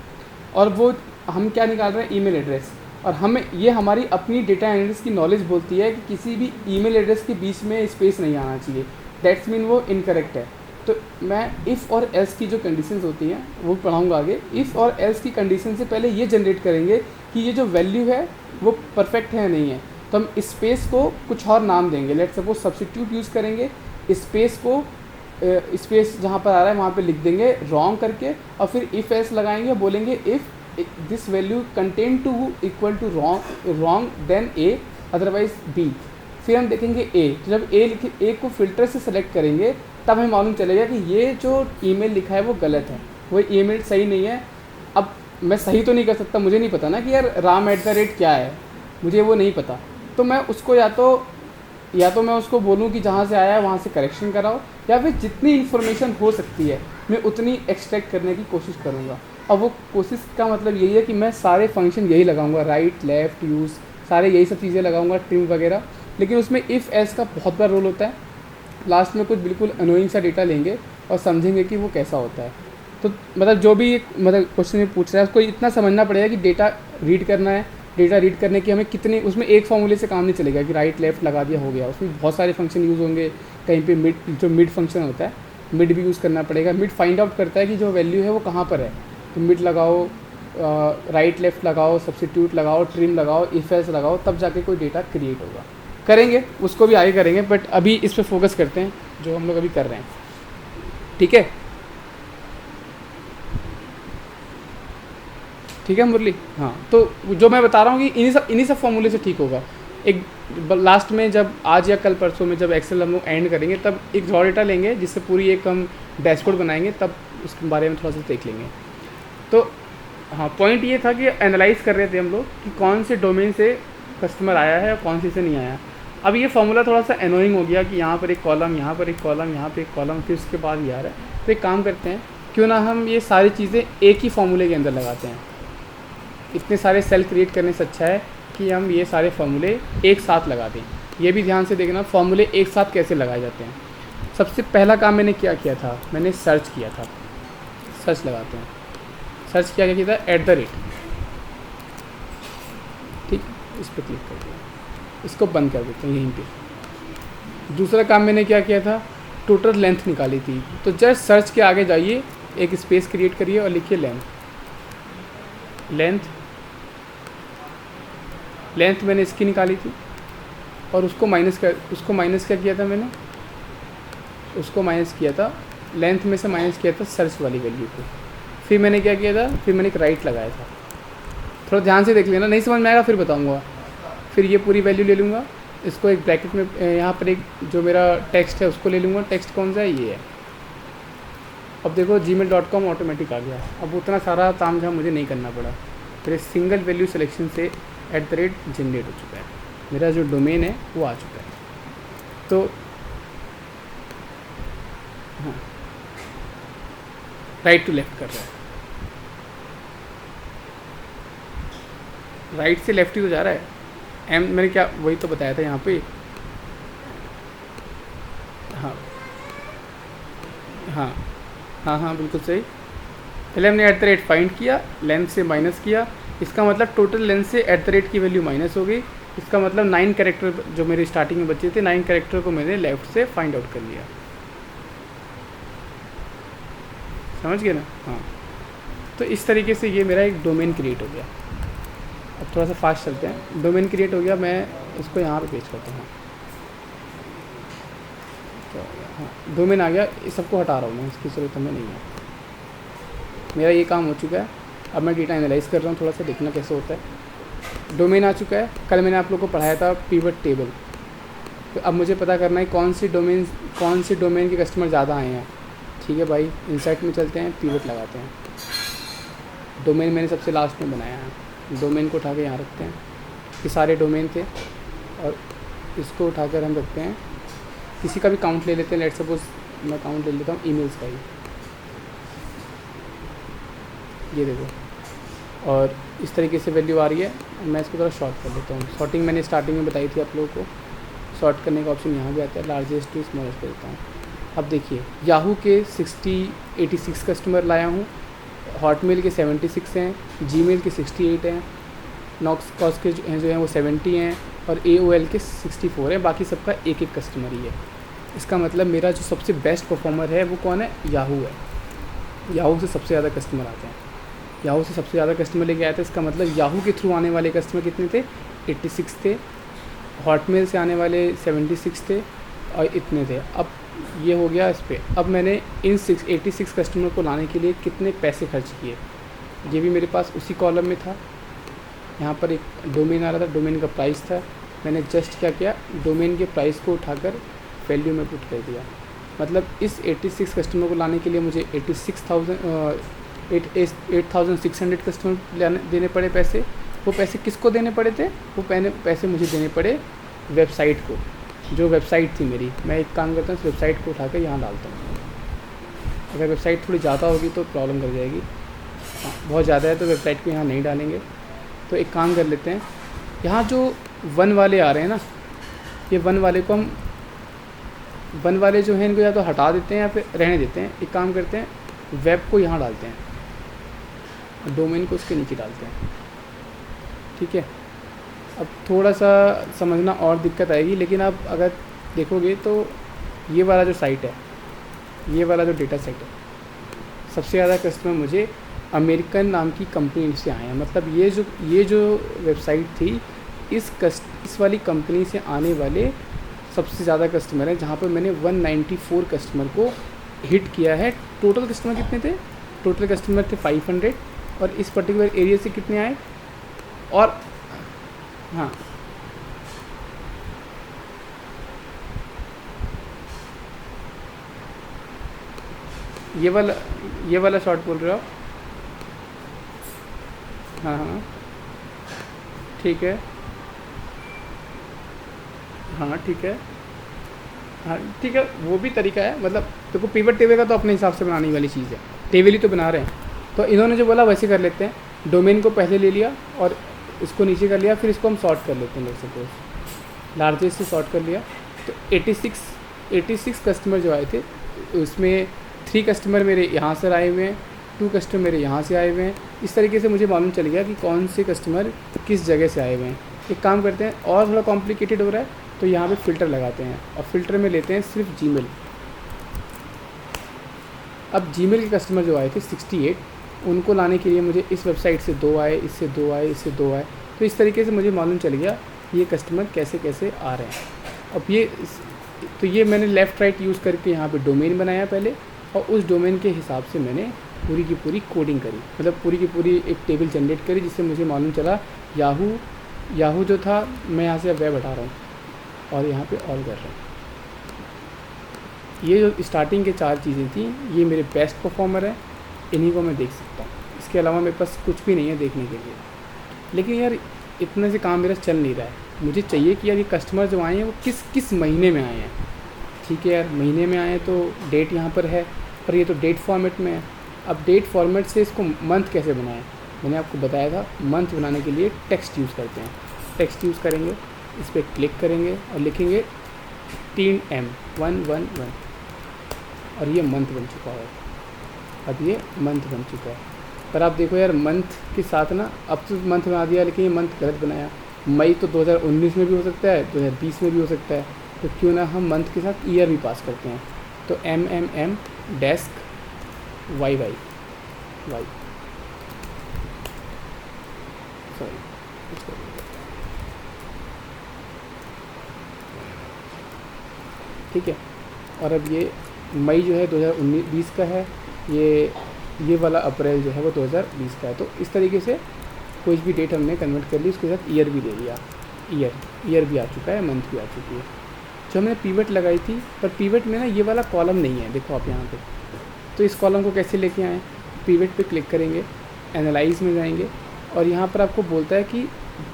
और वो हम क्या निकाल रहे हैं? Email address. और हमें ये हमारी अपनी डेटा एनालिस्ट की नॉलेज बोलती है कि किसी भी ईमेल एड्रेस के बीच में स्पेस नहीं आना चाहिए, दैट्स मीन वो इनकरेक्ट है। तो मैं इफ़ और एल्स की जो कंडीशंस होती हैं वो पढ़ाऊँगा आगे। इफ़ और एल्स की कंडीशन से पहले ये जनरेट करेंगे कि ये जो वैल्यू है वो परफेक्ट है या नहीं है, तो हम स्पेस को कुछ और नाम देंगे। लेट सपोज सब्स्टिट्यूट यूज़ करेंगे, स्पेस को स्पेस जहाँ पर आ रहा है वहाँ पे लिख देंगे रॉन्ग करके, और फिर इफ़ एल्स लगाएंगे, बोलेंगे if this value contain to equal to wrong then A otherwise B. फिर हम देखेंगे ए, तो जब ए को फिल्टर से सेलेक्ट करेंगे तब हमें मालूम चलेगा कि ये जो ईमेल लिखा है वो गलत है, वो ईमेल सही नहीं है। अब मैं सही तो नहीं कर सकता, मुझे नहीं पता ना कि यार ram@ क्या है, मुझे वो नहीं पता। तो मैं उसको या तो मैं उसको बोलूँ कि जहाँ से आया है वहाँ से करेक्शन कराओ, या फिर जितनी इन्फॉर्मेशन हो सकती है मैं उतनी एक्सट्रैक्ट करने की कोशिश करूँगा। और वो कोशिश का मतलब यही है कि मैं सारे फंक्शन यही लगाऊंगा, राइट लेफ़्ट यूज़, सारे यही सब चीज़ें लगाऊंगा, ट्रिम वगैरह। लेकिन उसमें इफ़ एल्स का बहुत बड़ा रोल होता है। लास्ट में कुछ बिल्कुल अनोइंग सा डेटा लेंगे और समझेंगे कि वो कैसा होता है। तो मतलब जो भी मतलब क्वेश्चन में पूछ रहा है उसको इतना समझना पड़ेगा कि डेटा रीड करना है, डेटा रीड करने की हमें कितने, उसमें एक फॉर्मूले से काम नहीं चलेगा कि राइट लेफ़्ट लगा दिया हो गया। उसमें बहुत सारे फंक्शन यूज़ होंगे, कहीं पे मिड, जो मिड फंक्शन होता है मिड भी यूज़ करना पड़ेगा। मिड फाइंड आउट करता है कि जो वैल्यू है वो कहाँ पर है, तो मिड लगाओ, राइट लेफ़्ट लगाओ, सब्स्टिट्यूट लगाओ, ट्रिम लगाओ, इफ एल्स लगाओ, तब जाके कोई डेटा क्रिएट होगा। करेंगे उसको भी आगे करेंगे, बट अभी इस पर फोकस करते हैं जो हम लोग अभी कर रहे हैं। ठीक है, ठीक है मुरली। हाँ, तो जो मैं बता रहा हूँ कि इन्हीं सब फॉर्मूले से ठीक होगा। एक लास्ट में जब आज या कल परसों में जब एक्सेल हम लोग एंड करेंगे तब एक रॉ डेटा लेंगे जिससे पूरी एक हम डैशबोर्ड बनाएंगे, तब उसके बारे में थोड़ा सा देख लेंगे। तो हाँ, पॉइंट ये था कि एनालाइज कर रहे थे हम लोग कि कौन से डोमेन से कस्टमर आया है और कौन से नहीं आया। अब ये फॉर्मूला थोड़ा सा एनोइंग हो गया कि यहाँ पर एक कॉलम, यहाँ पर एक कॉलम, यहाँ पर एक कॉलम, फिर उसके बाद ये आ रहा है। तो एक काम करते हैं, क्यों ना हम ये सारी चीज़ें एक ही फॉर्मूले के अंदर लगाते हैं। इतने सारे सेल क्रिएट करने से अच्छा है कि हम ये सारे फार्मूले एक साथ लगा दें। ये भी ध्यान से देखना फार्मूले एक साथ कैसे लगाए जाते हैं। सबसे पहला काम मैंने क्या किया था, मैंने सर्च किया था। सर्च लगाते हैं, सर्च क्या किया था, @ ठीक, इस पर क्लिक कर दिया, इसको बंद कर देते हैं यहीं पे। दूसरा काम मैंने क्या किया था, टोटल लेंथ निकाली थी। तो जस्ट सर्च के आगे जाइए, एक स्पेस क्रिएट करिए और लिखिए लेंथ मैंने इसकी निकाली थी और उसको माइनस क्या किया था मैंने, उसको माइनस किया था, लेंथ में से माइनस किया था सर्च वाली वैल्यू को। फिर मैंने क्या किया था, फिर मैंने एक राइट लगाया था। थोड़ा ध्यान से देख लेना, नहीं समझ में आएगा फिर बताऊंगा। फिर ये पूरी वैल्यू ले लूँगा, इसको एक ब्रैकेट में यहाँ पर एक जो मेरा टेक्स्ट है उसको ले लूँगा। टेक्स्ट कौन सा है, ये है। अब देखो gmail.com ऑटोमेटिक आ गया। अब उतना सारा ताम झाम मुझे नहीं करना पड़ा, मेरे सिंगल वैल्यू सिलेक्शन से @ जनरेट हो चुका है, मेरा जो डोमेन है वो आ चुका है। तो हाँ, राइट टू लेफ्ट कर रहा है, राइट से लेफ्ट ही तो जा रहा है। मैंने क्या वही तो बताया था यहाँ पे। हाँ हाँ हाँ बिल्कुल सही। पहले हमने @ फाइंड किया, लेंथ से माइनस किया, इसका मतलब टोटल लेंथ से @ की वैल्यू माइनस हो गई। इसका मतलब 9 कैरेक्टर जो मेरे स्टार्टिंग में बचे थे, 9 कैरेक्टर को मैंने लेफ़्ट से फाइंड आउट कर लिया। समझ गए ना। हाँ, तो इस तरीके से ये मेरा एक डोमेन क्रिएट हो गया। अब थोड़ा सा फास्ट चलते हैं। डोमेन क्रिएट हो गया, मैं इसको यहाँ पे पेस्ट करता हूँ। हाँ, डोमेन आ गया, इस सबको हटा रहा हूँ मैं, इसकी ज़रूरत हमें नहीं है। मेरा ये काम हो चुका है। अब मैं डेटा एनालाइज कर रहा हूँ, थोड़ा सा देखना कैसे होता है। डोमेन आ चुका है, कल मैंने आप लोग को पढ़ाया था पिवट टेबल। तो अब मुझे पता करना है कौन सी डोमेन के कस्टमर ज़्यादा आए हैं। ठीक है भाई, इंसाइट में चलते हैं, पिवट लगाते हैं। डोमेन मैंने सबसे लास्ट में बनाया है, डोमेन को उठा के यहाँ रखते हैं। ये सारे डोमेन थे और इसको उठाकर हम रखते हैं। किसी का भी काउंट ले लेते हैं, लेट सपोज मैं काउंट ले लेता हूँ ईमेल्स का ही, ये देखो, और इस तरीके से वैल्यू आ रही है। मैं इसको थोड़ा शॉर्ट कर देता हूँ। शॉर्टिंग मैंने स्टार्टिंग में बताई थी आप लोगों को, शॉर्ट करने का ऑप्शन यहाँ भी आता है, लार्जेस्ट टू स्मॉलेस्ट कर देता हूँ। अब देखिए, याहू के 86 कस्टमर लाया हूँ, हॉटमेल के 76 हैं, जीमेल के 68 हैं, नॉक्स कॉस्ट के जो हैं वो 70 हैं और AOL के 64 हैं, बाकी सबका एक एक कस्टमर ही है। इसका मतलब मेरा जो सबसे बेस्ट परफॉर्मर है वो कौन है? याहू है। याहू से सबसे ज़्यादा कस्टमर आते हैं, याहू से सबसे ज़्यादा कस्टमर लेके आए थे। इसका मतलब याहू के थ्रू आने वाले कस्टमर कितने थे? 86 थे। हॉटमेल से आने वाले 76 थे और इतने थे। अब ये हो गया इस पर। अब मैंने इन 86 कस्टमर को लाने के लिए कितने पैसे खर्च किए, ये भी मेरे पास उसी कॉलम में था। यहाँ पर एक डोमेन आ रहा था, डोमेन का प्राइस था। मैंने जस्ट क्या किया, डोमेन के प्राइस को उठाकर वैल्यू में पुट कर दिया। मतलब इस 86 कस्टमर को लाने के लिए मुझे 8,600 कस्टमर देने पड़े पैसे। वो पैसे किसको देने पड़े थे? वो पैसे मुझे देने पड़े वेबसाइट को, जो वेबसाइट थी मेरी। मैं एक काम करता हूँ, इस वेबसाइट को उठाकर यहाँ डालता हूँ। अगर वेबसाइट थोड़ी ज़्यादा होगी तो प्रॉब्लम कर जाएगी। हाँ, बहुत ज़्यादा है तो वेबसाइट को यहाँ नहीं डालेंगे। तो एक काम कर लेते हैं, यहाँ जो 1 वाले आ रहे हैं ना, ये 1 वाले को हम 1 वाले जो हैं इनको या तो हटा देते हैं या फिर रहने देते हैं। एक काम करते हैं, वेब को यहाँ डालते हैं, डोमेन को उसके नीचे डालते हैं। ठीक है, अब थोड़ा सा समझना और दिक्कत आएगी, लेकिन आप अगर देखोगे तो ये वाला जो साइट है, ये वाला जो डेटा सेट है, सबसे ज़्यादा कस्टमर मुझे अमेरिकन नाम की कंपनी से आए हैं। मतलब ये जो वेबसाइट थी, इस वाली कंपनी से आने वाले सबसे ज़्यादा कस्टमर हैं, जहाँ पर मैंने 194 कस्टमर को हिट किया है। टोटल कस्टमर कितने थे? टोटल कस्टमर थे 500। और इस पर्टिकुलर एरिया से कितने आए? और हाँ, ये वाला शॉर्ट बोल रहे हो आप? हाँ हाँ, ठीक है। हाँ ठीक है, हाँ ठीक है, वो भी तरीका है। मतलब देखो, पिवट टेबल का तो अपने हिसाब से बनाने वाली चीज़ है, टेबल ही तो बना रहे हैं। तो इन्होंने जो बोला वैसे कर लेते हैं। डोमेन को पहले ले लिया और इसको नीचे कर लिया, फिर इसको हम सॉर्ट कर लेते हैं। लेट्स सपोज लार्जेस्ट से सॉर्ट कर लिया तो 86 कस्टमर जो आए थे, उसमें 3 कस्टमर मेरे यहाँ से आए हुए हैं, 2 कस्टमर मेरे यहाँ से आए हुए हैं। इस तरीके से मुझे मालूम चल गया कि कौन से कस्टमर किस जगह से आए हुए हैं। एक काम करते हैं, और थोड़ा कॉम्प्लिकेटेड हो रहा है तो यहाँ पे फ़िल्टर लगाते हैं और फ़िल्टर में लेते हैं सिर्फ जीमेल। अब जीमेल के कस्टमर जो आए थे 68, उनको लाने के लिए मुझे इस वेबसाइट से 2 आए, इससे 2 आए, इससे 2 आए। तो इस तरीके से मुझे मालूम चल गया ये कस्टमर कैसे कैसे आ रहे हैं। अब ये मैंने लेफ़्ट राइट यूज़ करके यहाँ पे डोमेन बनाया पहले, और उस डोमेन के हिसाब से मैंने पूरी की पूरी कोडिंग करी। मतलब पूरी की पूरी एक टेबल जनरेट करी, जिससे मुझे मालूम चला याहू जो था, मैं यहाँ से वेब हटा रहा हूँ और यहाँ पे ऑल कर रहा हूँ। ये जो स्टार्टिंग के 4 चीज़ें थी, ये मेरे बेस्ट परफॉर्मर हैं, इन्हीं को मैं देख सकता हूँ। इसके अलावा मेरे पास कुछ भी नहीं है देखने के लिए। लेकिन यार इतने से काम मेरा चल नहीं रहा है। मुझे चाहिए कि यार ये कस्टमर जो आए हैं वो किस महीने में आए हैं। ठीक है यार, महीने में आए हैं तो डेट यहाँ पर है, पर ये तो डेट फॉर्मेट में है। अब डेट फॉर्मेट से इसको मंथ कैसे बनाएं? मैंने आपको बताया था, मंथ बनाने के लिए टेक्स्ट यूज़ करते हैं। टेक्स्ट यूज़ करेंगे, इस पर क्लिक करेंगे और लिखेंगे 3M111 और ये मंथ बन चुका है। अब ये मंथ बन चुका है। पर आप देखो यार, मंथ के साथ ना, अब तो मंथ बना दिया, लेकिन ये मंथ गलत बनाया। मई तो 2019 में भी हो सकता है, 2020 में भी हो सकता है, तो क्यों ना हम मंथ के साथ ईयर भी पास करते हैं। तो MMM डेस्क YY सॉरी, ठीक है। और अब ये मई जो है 2020 का है, ये वाला अप्रैल जो है वो 2020 का है। तो इस तरीके से कोई भी डेट हमने कन्वर्ट कर ली, उसके साथ ईयर भी दे दिया। ईयर भी आ चुका है, मंथ भी आ चुकी है। जो हमने पीवट लगाई थी, पर पीवट में ना ये वाला कॉलम नहीं है, देखो आप यहाँ पे। तो इस कॉलम को कैसे लेके आएँ? पीवट पे क्लिक करेंगे, एनालाइज में जाएंगे और यहाँ पर आपको बोलता है कि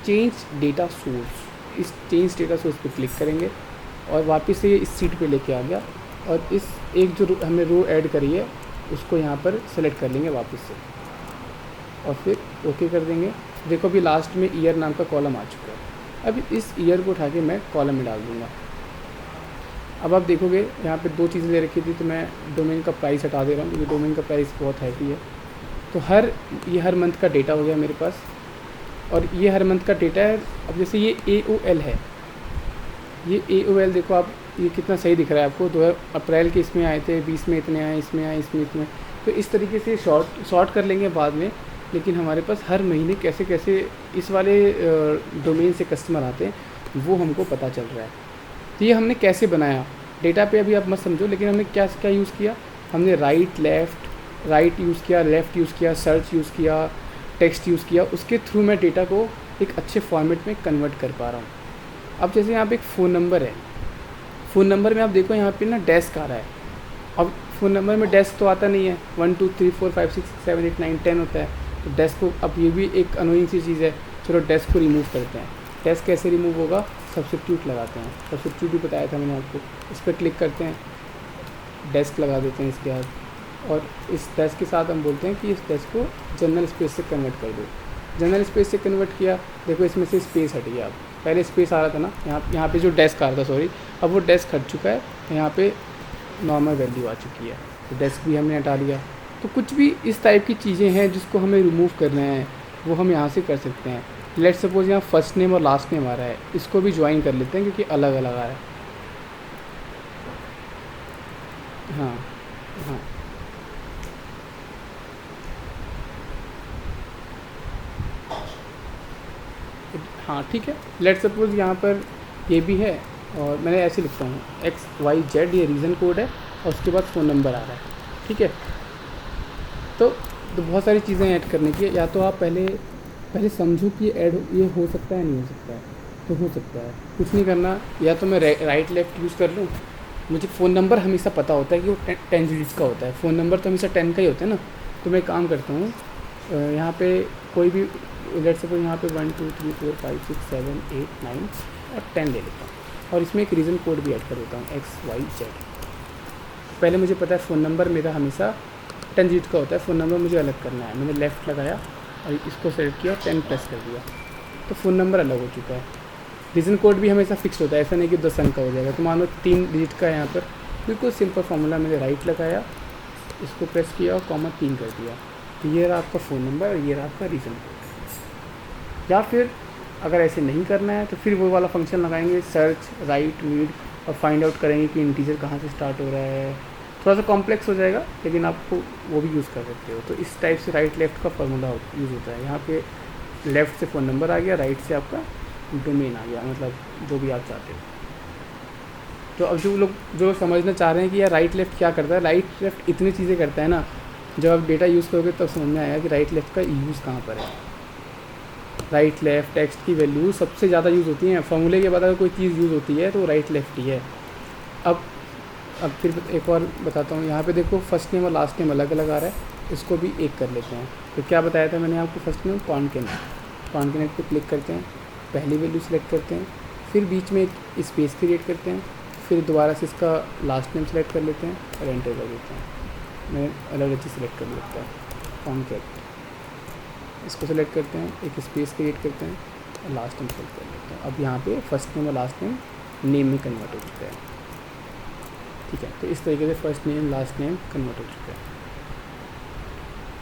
चेंज डेटा सोर्स। इस चेंज डेटा सोर्स पे क्लिक करेंगे और वापस से ये इस सीट पे लेके आ गया। और इस एक जो हमने रो ऐड करी है उसको यहाँ पर सेलेक्ट कर लेंगे वापस से और फिर ओके कर देंगे। देखो अभी लास्ट में ईयर नाम का कॉलम आ चुका है। अब इस ईयर को उठा के मैं कॉलम में डाल दूँगा। अब आप देखोगे यहाँ पे 2 चीज़ें ले रखी थी, तो मैं डोमेन का प्राइस हटा दे रहा हूँ, क्योंकि डोमेन का प्राइस बहुत हैवी है। तो हर मंथ का डेटा हो गया मेरे पास। और ये हर मंथ का डेटा है। अब जैसे ये AOL है, ये AOL देखो आप, ये कितना सही दिख रहा है आपको। 2 अप्रैल के इसमें आए थे, 20 में इतने आए, इसमें आए, इसमें इतने। तो इस तरीके से शॉर्ट कर लेंगे बाद में, लेकिन हमारे पास हर महीने कैसे कैसे इस वाले डोमेन से कस्टमर आते हैं वो हमको पता चल रहा है। तो ये हमने कैसे बनाया डेटा पे अभी आप मत समझो, लेकिन हमने क्या क्या यूज़ किया। हमने राइट यूज़ किया, लेफ़्ट यूज़ किया, सर्च यूज़ किया, टेक्स्ट यूज़ किया। उसके थ्रू मैं डेटा को एक अच्छे फॉर्मेट में कन्वर्ट कर पा रहा हूँ। अब जैसे यहाँ पे एक फ़ोन नंबर है, फ़ोन नंबर में आप देखो यहाँ पे ना डेस्क आ रहा है। अब फ़ोन नंबर में डेस्क तो आता नहीं है, 1 2 3 4 5 6 7 8 9 10 होता है। तो डेस्क को, अब ये भी एक अनोइंग सी चीज़ है, चलो डेस्क को रिमूव करते हैं। डेस्क कैसे रिमूव होगा, सब्स्टिट्यूट लगाते हैं। सब्स्टिट्यूट भी बताया था मैंने आपको। इस पर क्लिक करते हैं, डेस्क लगा देते हैं इसके बाद, और इस डेस्क के साथ हम बोलते हैं कि इस डेस्क को जनरल स्पेस से कन्वर्ट कर दो। जनरल स्पेस से कन्वर्ट किया, देखो इसमें से स्पेस हट गया। अब पहले स्पेस आ रहा था ना, यहाँ पे जो डेस्क आ रहा था, सॉरी, अब वो डेस्क हट चुका है, यहाँ पे नॉर्मल वैल्यू आ चुकी है। तो डेस्क भी हमने हटा लिया। तो कुछ भी इस टाइप की चीज़ें हैं जिसको हमें रिमूव करना है, वो हम यहाँ से कर सकते हैं। लेट्स सपोज यहाँ फर्स्ट नेम और लास्ट नेम आ रहा है, इसको भी ज्वाइन कर लेते हैं क्योंकि अलग अलग आ रहा है। हाँ हाँ हाँ ठीक है। लेट्स सपोज यहाँ पर ये भी है, और मैंने ऐसे लिखता हूँ XYZ, ये रीज़न कोड है, और उसके बाद फ़ोन नंबर आ रहा है। ठीक है। तो बहुत सारी चीज़ें ऐड करने की है। या तो आप पहले समझो कि ये हो सकता है, नहीं हो सकता है। तो हो सकता है, कुछ नहीं करना। या तो मैं राइट लेफ़्ट यूज़ कर लूँ। मुझे फ़ोन नंबर हमेशा पता होता है कि वो 10 डिजिट का होता है। फ़ोन नंबर तो हमेशा 10 का ही होता है ना। तो मैं काम करता हूँ, यहाँ पे कोई भी, लेट्स सपोज यहाँ पे 1 2 3 4 5 6 7 8 9 और 10 ले लेता हूँ, और इसमें एक रीज़न कोड भी ऐड कर देता हूँ, XYZ। पहले मुझे पता है फ़ोन नंबर मेरा हमेशा 10 डिजिट का होता है। फ़ोन नंबर मुझे अलग करना है। मैंने लेफ़्ट लगाया और इसको सेलेक्ट किया, 10 प्रेस कर दिया, तो फ़ोन नंबर अलग हो चुका है। रीज़न कोड भी हमेशा फिक्स होता है, ऐसा नहीं कि 10 अंक का हो जाएगा। तो मान लो 3 डिजिट का है यहाँ पर, बिल्कुल सिंपल फार्मूला। मैंने राइट लगाया, इसको प्रेस किया और कॉमा 3 कर दिया। तो ये रहा आपका फ़ोन नंबर और ये रहा आपका रीज़न कोड। या फिर अगर ऐसे नहीं करना है तो फिर वो वाला फंक्शन लगाएंगे, सर्च, राइट, रीड, और फाइंड आउट करेंगे कि इंटीजर कहाँ से स्टार्ट हो रहा है। थोड़ा सा कॉम्प्लेक्स हो जाएगा, लेकिन आपको वो भी यूज़ कर सकते हो। तो इस टाइप से राइट लेफ़्ट का फार्मूला यूज़ होता है। यहाँ पे लेफ़्ट से फ़ोन नंबर आ गया, राइट से आपका डोमेन आ गया, मतलब जो भी आप चाहते हो। तो अब जो लोग समझना चाह रहे हैं कि यार राइट लेफ़्ट क्या करता है, राइट लेफ़्ट इतनी चीज़ें करता है ना, जब आप डेटा यूज़ करोगे तब समझ में आएगा कि राइट लेफ़्ट का यूज़ कहाँ पर है। राइट लेफ़्ट टेक्स्ट की वैल्यू सबसे ज़्यादा यूज़ होती हैं। फार्मूले के बाद अगर कोई चीज़ यूज़ होती है तो राइट लेफ़्ट ही है। अब फिर एक और बताता हूँ। यहाँ पे देखो फर्स्ट नेम और लास्ट नेम अलग अलग आ रहा है, इसको भी एक कर लेते हैं। तो क्या बताया था मैंने आपको, फर्स्ट नेम कॉन्केनेट पे क्लिक करते हैं, पहली वैल्यू सेलेक्ट करते हैं, फिर बीच में एक स्पेस क्रिएट करते हैं, फिर दोबारा से इसका लास्ट नेम सेलेक्ट कर लेते हैं और एंटर कर देते हैं। मैं अलग चीज़ सेलेक्ट कर लेता हूँ, कॉन्केट, इसको सेलेक्ट करते हैं, एक स्पेस क्रिएट करते हैं और लास्ट नेम सेलेक्ट कर लेते हैं। अब यहाँ पे फर्स्ट नेम और लास्ट नेम में कन्वर्ट हो चुका है। ठीक है। तो इस तरीके से first name last name convert हो चुका है।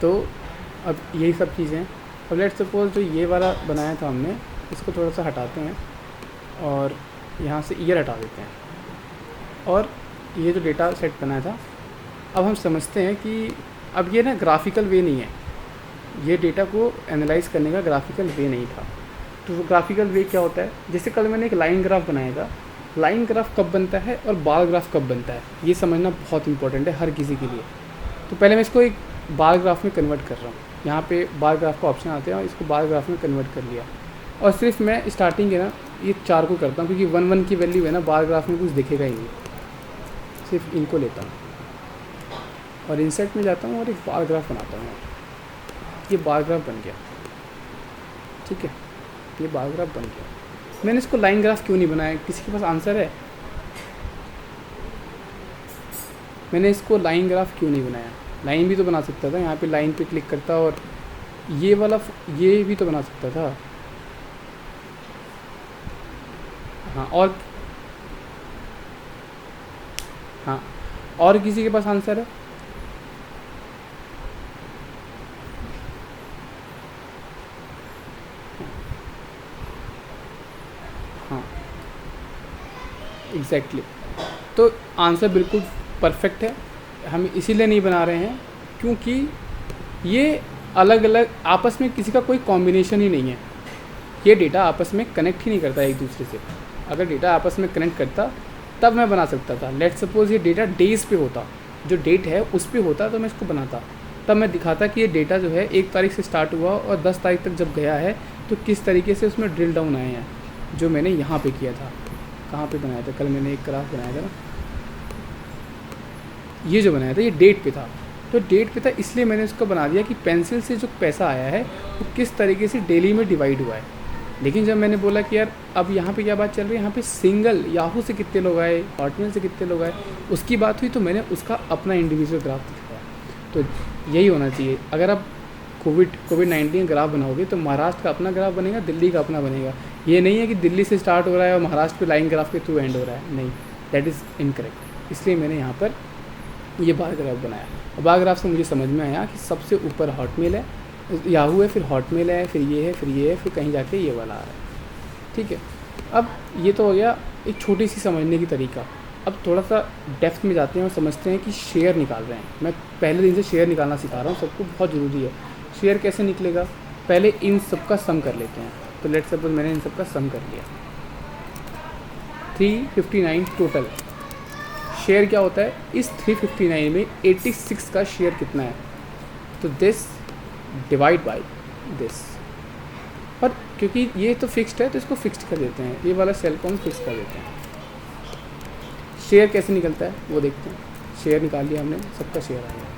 तो अब यही सब चीज़ें। अब लेट्स सपोज जो ये वाला बनाया था हमने, इसको थोड़ा सा हटाते हैं और यहाँ से ईयर हटा देते हैं, और ये जो डेटा सेट बनाया था, अब हम समझते हैं कि अब ये ना ग्राफिकल वे नहीं है, ये डेटा को एनालाइज करने का ग्राफिकल वे नहीं था। तो वो ग्राफिकल वे क्या होता है, जैसे कल मैंने एक लाइन ग्राफ बनाया था। लाइन ग्राफ कब बनता है और बार ग्राफ कब बनता है, ये समझना बहुत इंपॉर्टेंट है हर किसी के लिए। तो पहले मैं इसको एक बार ग्राफ में कन्वर्ट कर रहा हूँ। यहाँ पे बार ग्राफ का ऑप्शन आते हैं और इसको बार ग्राफ में कन्वर्ट कर लिया, और सिर्फ मैं स्टार्टिंग है ना ये 4 को करता हूँ, क्योंकि 1 1 की वैल्यू है ना बार ग्राफ में कुछ दिखेगा ही नहीं। सिर्फ इनको लेता हूँ और इंसर्ट में जाता हूँ और एक बार ग्राफ बनाता हूँ। ये बार ग्राफ बन गया। ठीक है, ये बार ग्राफ बन गया। मैंने इसको लाइन ग्राफ क्यों नहीं बनाया, किसी के पास आंसर है? मैंने इसको लाइन ग्राफ क्यों नहीं बनाया? लाइन भी तो बना सकता था, यहाँ पे लाइन पे क्लिक करता और ये वाला ये भी तो बना सकता था। हाँ, और किसी के पास आंसर है? हाँ एग्जैक्टली तो आंसर बिल्कुल परफेक्ट है। हम इसीलिए नहीं बना रहे हैं क्योंकि ये अलग अलग आपस में किसी का कोई कॉम्बिनेशन ही नहीं है। ये डेटा आपस में कनेक्ट ही नहीं करता एक दूसरे से। अगर डेटा आपस में कनेक्ट करता तब मैं बना सकता था। लेट सपोज ये डेटा डेज़ पे होता, जो डेट है उस पे होता तो मैं इसको बनाता, तब मैं दिखाता कि ये डेटा जो है 1 तारीख से स्टार्ट हुआ और 10 तारीख तक जब गया है तो किस तरीके से उसमें ड्रिल डाउन आए हैं, जो मैंने यहाँ पे किया था। कहाँ पे बनाया था? कल मैंने एक ग्राफ बनाया था ना, ये जो बनाया था ये डेट पे था। तो डेट पे था इसलिए मैंने उसको बना दिया कि पेंसिल से जो पैसा आया है वो किस तरीके से डेली में डिवाइड हुआ है। लेकिन जब मैंने बोला कि यार अब यहाँ पे क्या बात चल रही है, यहाँ पे सिंगल याहू से कितने लोग आए, हॉटमेल से कितने लोग आए, उसकी बात हुई, तो मैंने उसका अपना इंडिविजुअल ग्राफ दिखाया। तो यही होना चाहिए। अगर आप कोविड-19 ग्राफ बनाओगे तो महाराष्ट्र का अपना ग्राफ बनेगा, दिल्ली का अपना बनेगा। ये नहीं है कि दिल्ली से स्टार्ट हो रहा है और महाराष्ट्र पे लाइन ग्राफ के थ्रू एंड हो रहा है, नहीं, दैट इज़ इनकरेक्ट। इसलिए मैंने यहाँ पर ये बार ग्राफ बनाया। और बार ग्राफ से मुझे समझ में आया कि सबसे ऊपर हॉटमेल है, याहू है, फिर हॉटमेल है, फिर ये है, फिर ये है, फिर कहीं जाके ये वाला आ रहा है। ठीक है, अब ये तो हो गया एक छोटी सी समझने की तरीका। अब थोड़ा सा डेप्थ में जाते हैं और समझते हैं कि शेयर निकाल रहे हैं। मैं पहले दिन से शेयर निकालना सिखा रहा हूँ, सबको बहुत ज़रूरी है। शेयर कैसे निकलेगा? पहले इन सब का सम कर लेते हैं। तो लेट सपोज मैंने इन सब का सम कर लिया, 359 टोटल। शेयर क्या होता है? इस 359 में 86 का शेयर कितना है? तो दिस डिवाइड बाई दिस। और क्योंकि ये तो फिक्स्ड है तो इसको फिक्स्ड कर देते हैं, ये वाला सेल को हम फिक्स कर देते हैं। शेयर कैसे निकलता है वो देखते हैं। शेयर निकाल लिया हमने, सबका शेयर आ गया।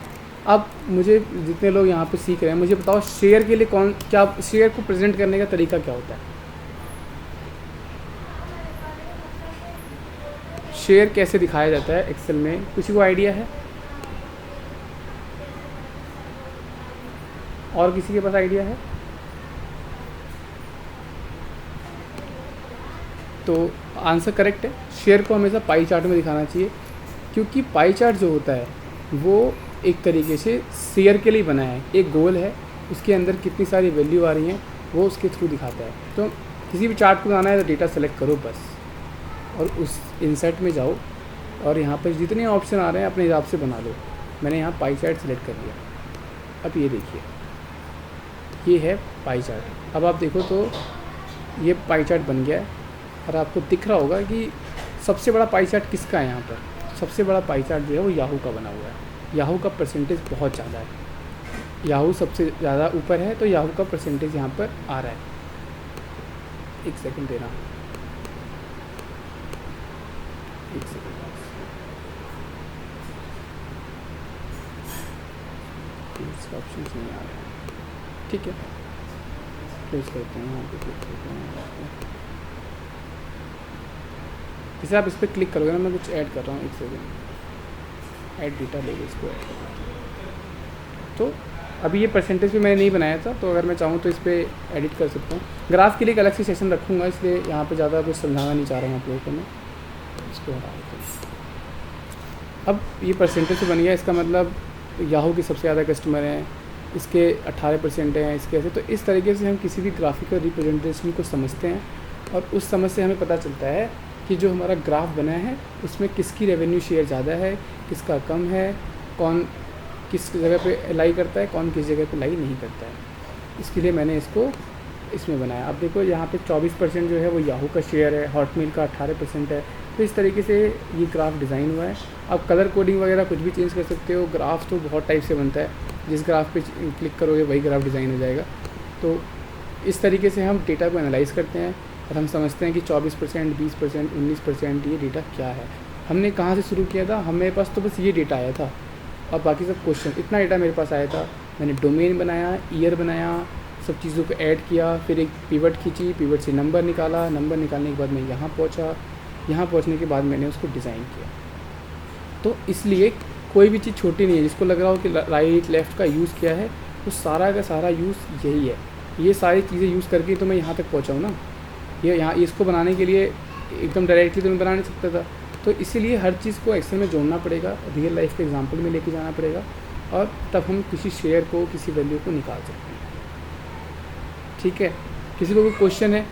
अब मुझे जितने लोग यहाँ पे सीख रहे हैं, मुझे बताओ शेयर के लिए क्या शेयर को प्रेजेंट करने का तरीका क्या होता है? शेयर कैसे दिखाया जाता है एक्सेल में? किसी को आइडिया है? और किसी के पास आइडिया है? तो आंसर करेक्ट है। शेयर को हमेशा पाई चार्ट में दिखाना चाहिए, क्योंकि पाई चार्ट जो होता है वो एक तरीके से शेयर के लिए बना है। एक गोल है, उसके अंदर कितनी सारी वैल्यू आ रही हैं वो उसके थ्रू दिखाता है। तो किसी भी चार्ट को बनाना है तो डेटा सेलेक्ट करो बस, और उस इंसर्ट में जाओ और यहाँ पर जितने ऑप्शन आ रहे हैं अपने हिसाब से बना लो। मैंने यहाँ पाई चार्ट सेलेक्ट कर लिया। अब ये देखिए, ये है पाई चार्ट। अब आप देखो तो ये पाई चार्ट बन गया है और आपको दिख रहा होगा कि सबसे बड़ा पाई चार्ट किसका है। यहाँ पर सबसे बड़ा पाई चार्ट जो है वो याहू का बना हुआ है। याहू का परसेंटेज बहुत ज़्यादा है, याहू सबसे ज़्यादा ऊपर है, तो याहू का परसेंटेज यहाँ पर आ रहा है। एक सेकंड देना, एक सेकंड। इसका ऑप्शन नहीं आ रहा है, ठीक है, क्लोज करते हैं। यहाँ पे क्लिक करते हैं। जैसे आप इस पर क्लिक करोगे ना, मैं कुछ ऐड कर रहा हूँ, एक सेकंड, ऐड डेटा लेके इसको ऐड कर रहा हूँ। तो अभी ये परसेंटेज भी मैंने नहीं बनाया था, तो अगर मैं चाहूँ तो इस पर एडिट कर सकता हूँ। ग्राफ के लिए एक अलग से सेशन रखूँगा, इसलिए यहाँ पे ज़्यादा कुछ समझाना नहीं चाह रहा हूँ आप लोगों को मैं। इसको हटा देता हूँ। अब ये परसेंटेज से बन गया, इसका मतलब याहू के सबसे ज़्यादा कस्टमर हैं, इसके 18% हैं, इसके ऐसे। तो इस तरीके से हम किसी भी ग्राफिकल रिप्रेजेंटेशन को समझते हैं, और उस समझ से हमें पता चलता है कि जो हमारा ग्राफ बना है उसमें किसकी रेवेन्यू शेयर ज़्यादा है, किसका कम है, कौन किस जगह पे अलाई करता है, कौन किस जगह पे अलाई नहीं करता है। इसके लिए मैंने इसको इसमें बनाया। अब देखो यहाँ पे 24% जो है वो याहू का शेयर है, हॉटमेल का 18% है। तो इस तरीके से ये ग्राफ डिज़ाइन हुआ है। आप कलर कोडिंग वगैरह कुछ भी चेंज कर सकते हो। ग्राफ तो बहुत टाइप से बनता है, जिस ग्राफ पे क्लिक करोगे वही ग्राफ डिज़ाइन हो जाएगा। तो इस तरीके से हम डेटा को एनालाइज़ करते हैं और हम समझते हैं कि 24%, 20%, 19% ये डेटा क्या है। हमने कहाँ से शुरू किया था? हमारे पास तो बस ये डेटा आया था और बाकी सब क्वेश्चन, इतना डेटा मेरे पास आया था। मैंने डोमेन बनाया, ईयर बनाया, सब चीज़ों को ऐड किया, फिर एक पिवट खींची, पिवट से नंबर निकाला, नंबर निकालने के बाद मैं यहाँ पहुँचा, यहाँ पहुँचने के बाद मैंने उसको डिज़ाइन किया। तो इसलिए कोई भी चीज़ छोटी नहीं है। जिसको लग रहा हो कि राइट लेफ़्ट का यूज़ किया है, तो सारा का सारा यूज़ यही है। ये सारी चीज़ें यूज़ करके तो मैं यहाँ तक पहुँचा हूँ ना। ये यहाँ इसको बनाने के लिए एकदम डायरेक्टली तो मैं बना नहीं सकता था, तो इसीलिए हर चीज़ को एक्सेल में जोड़ना पड़ेगा, रियल लाइफ के एग्जांपल में लेके जाना पड़ेगा, और तब हम किसी शेयर को, किसी वैल्यू को निकाल सकते हैं। ठीक है, किसी को कोई क्वेश्चन है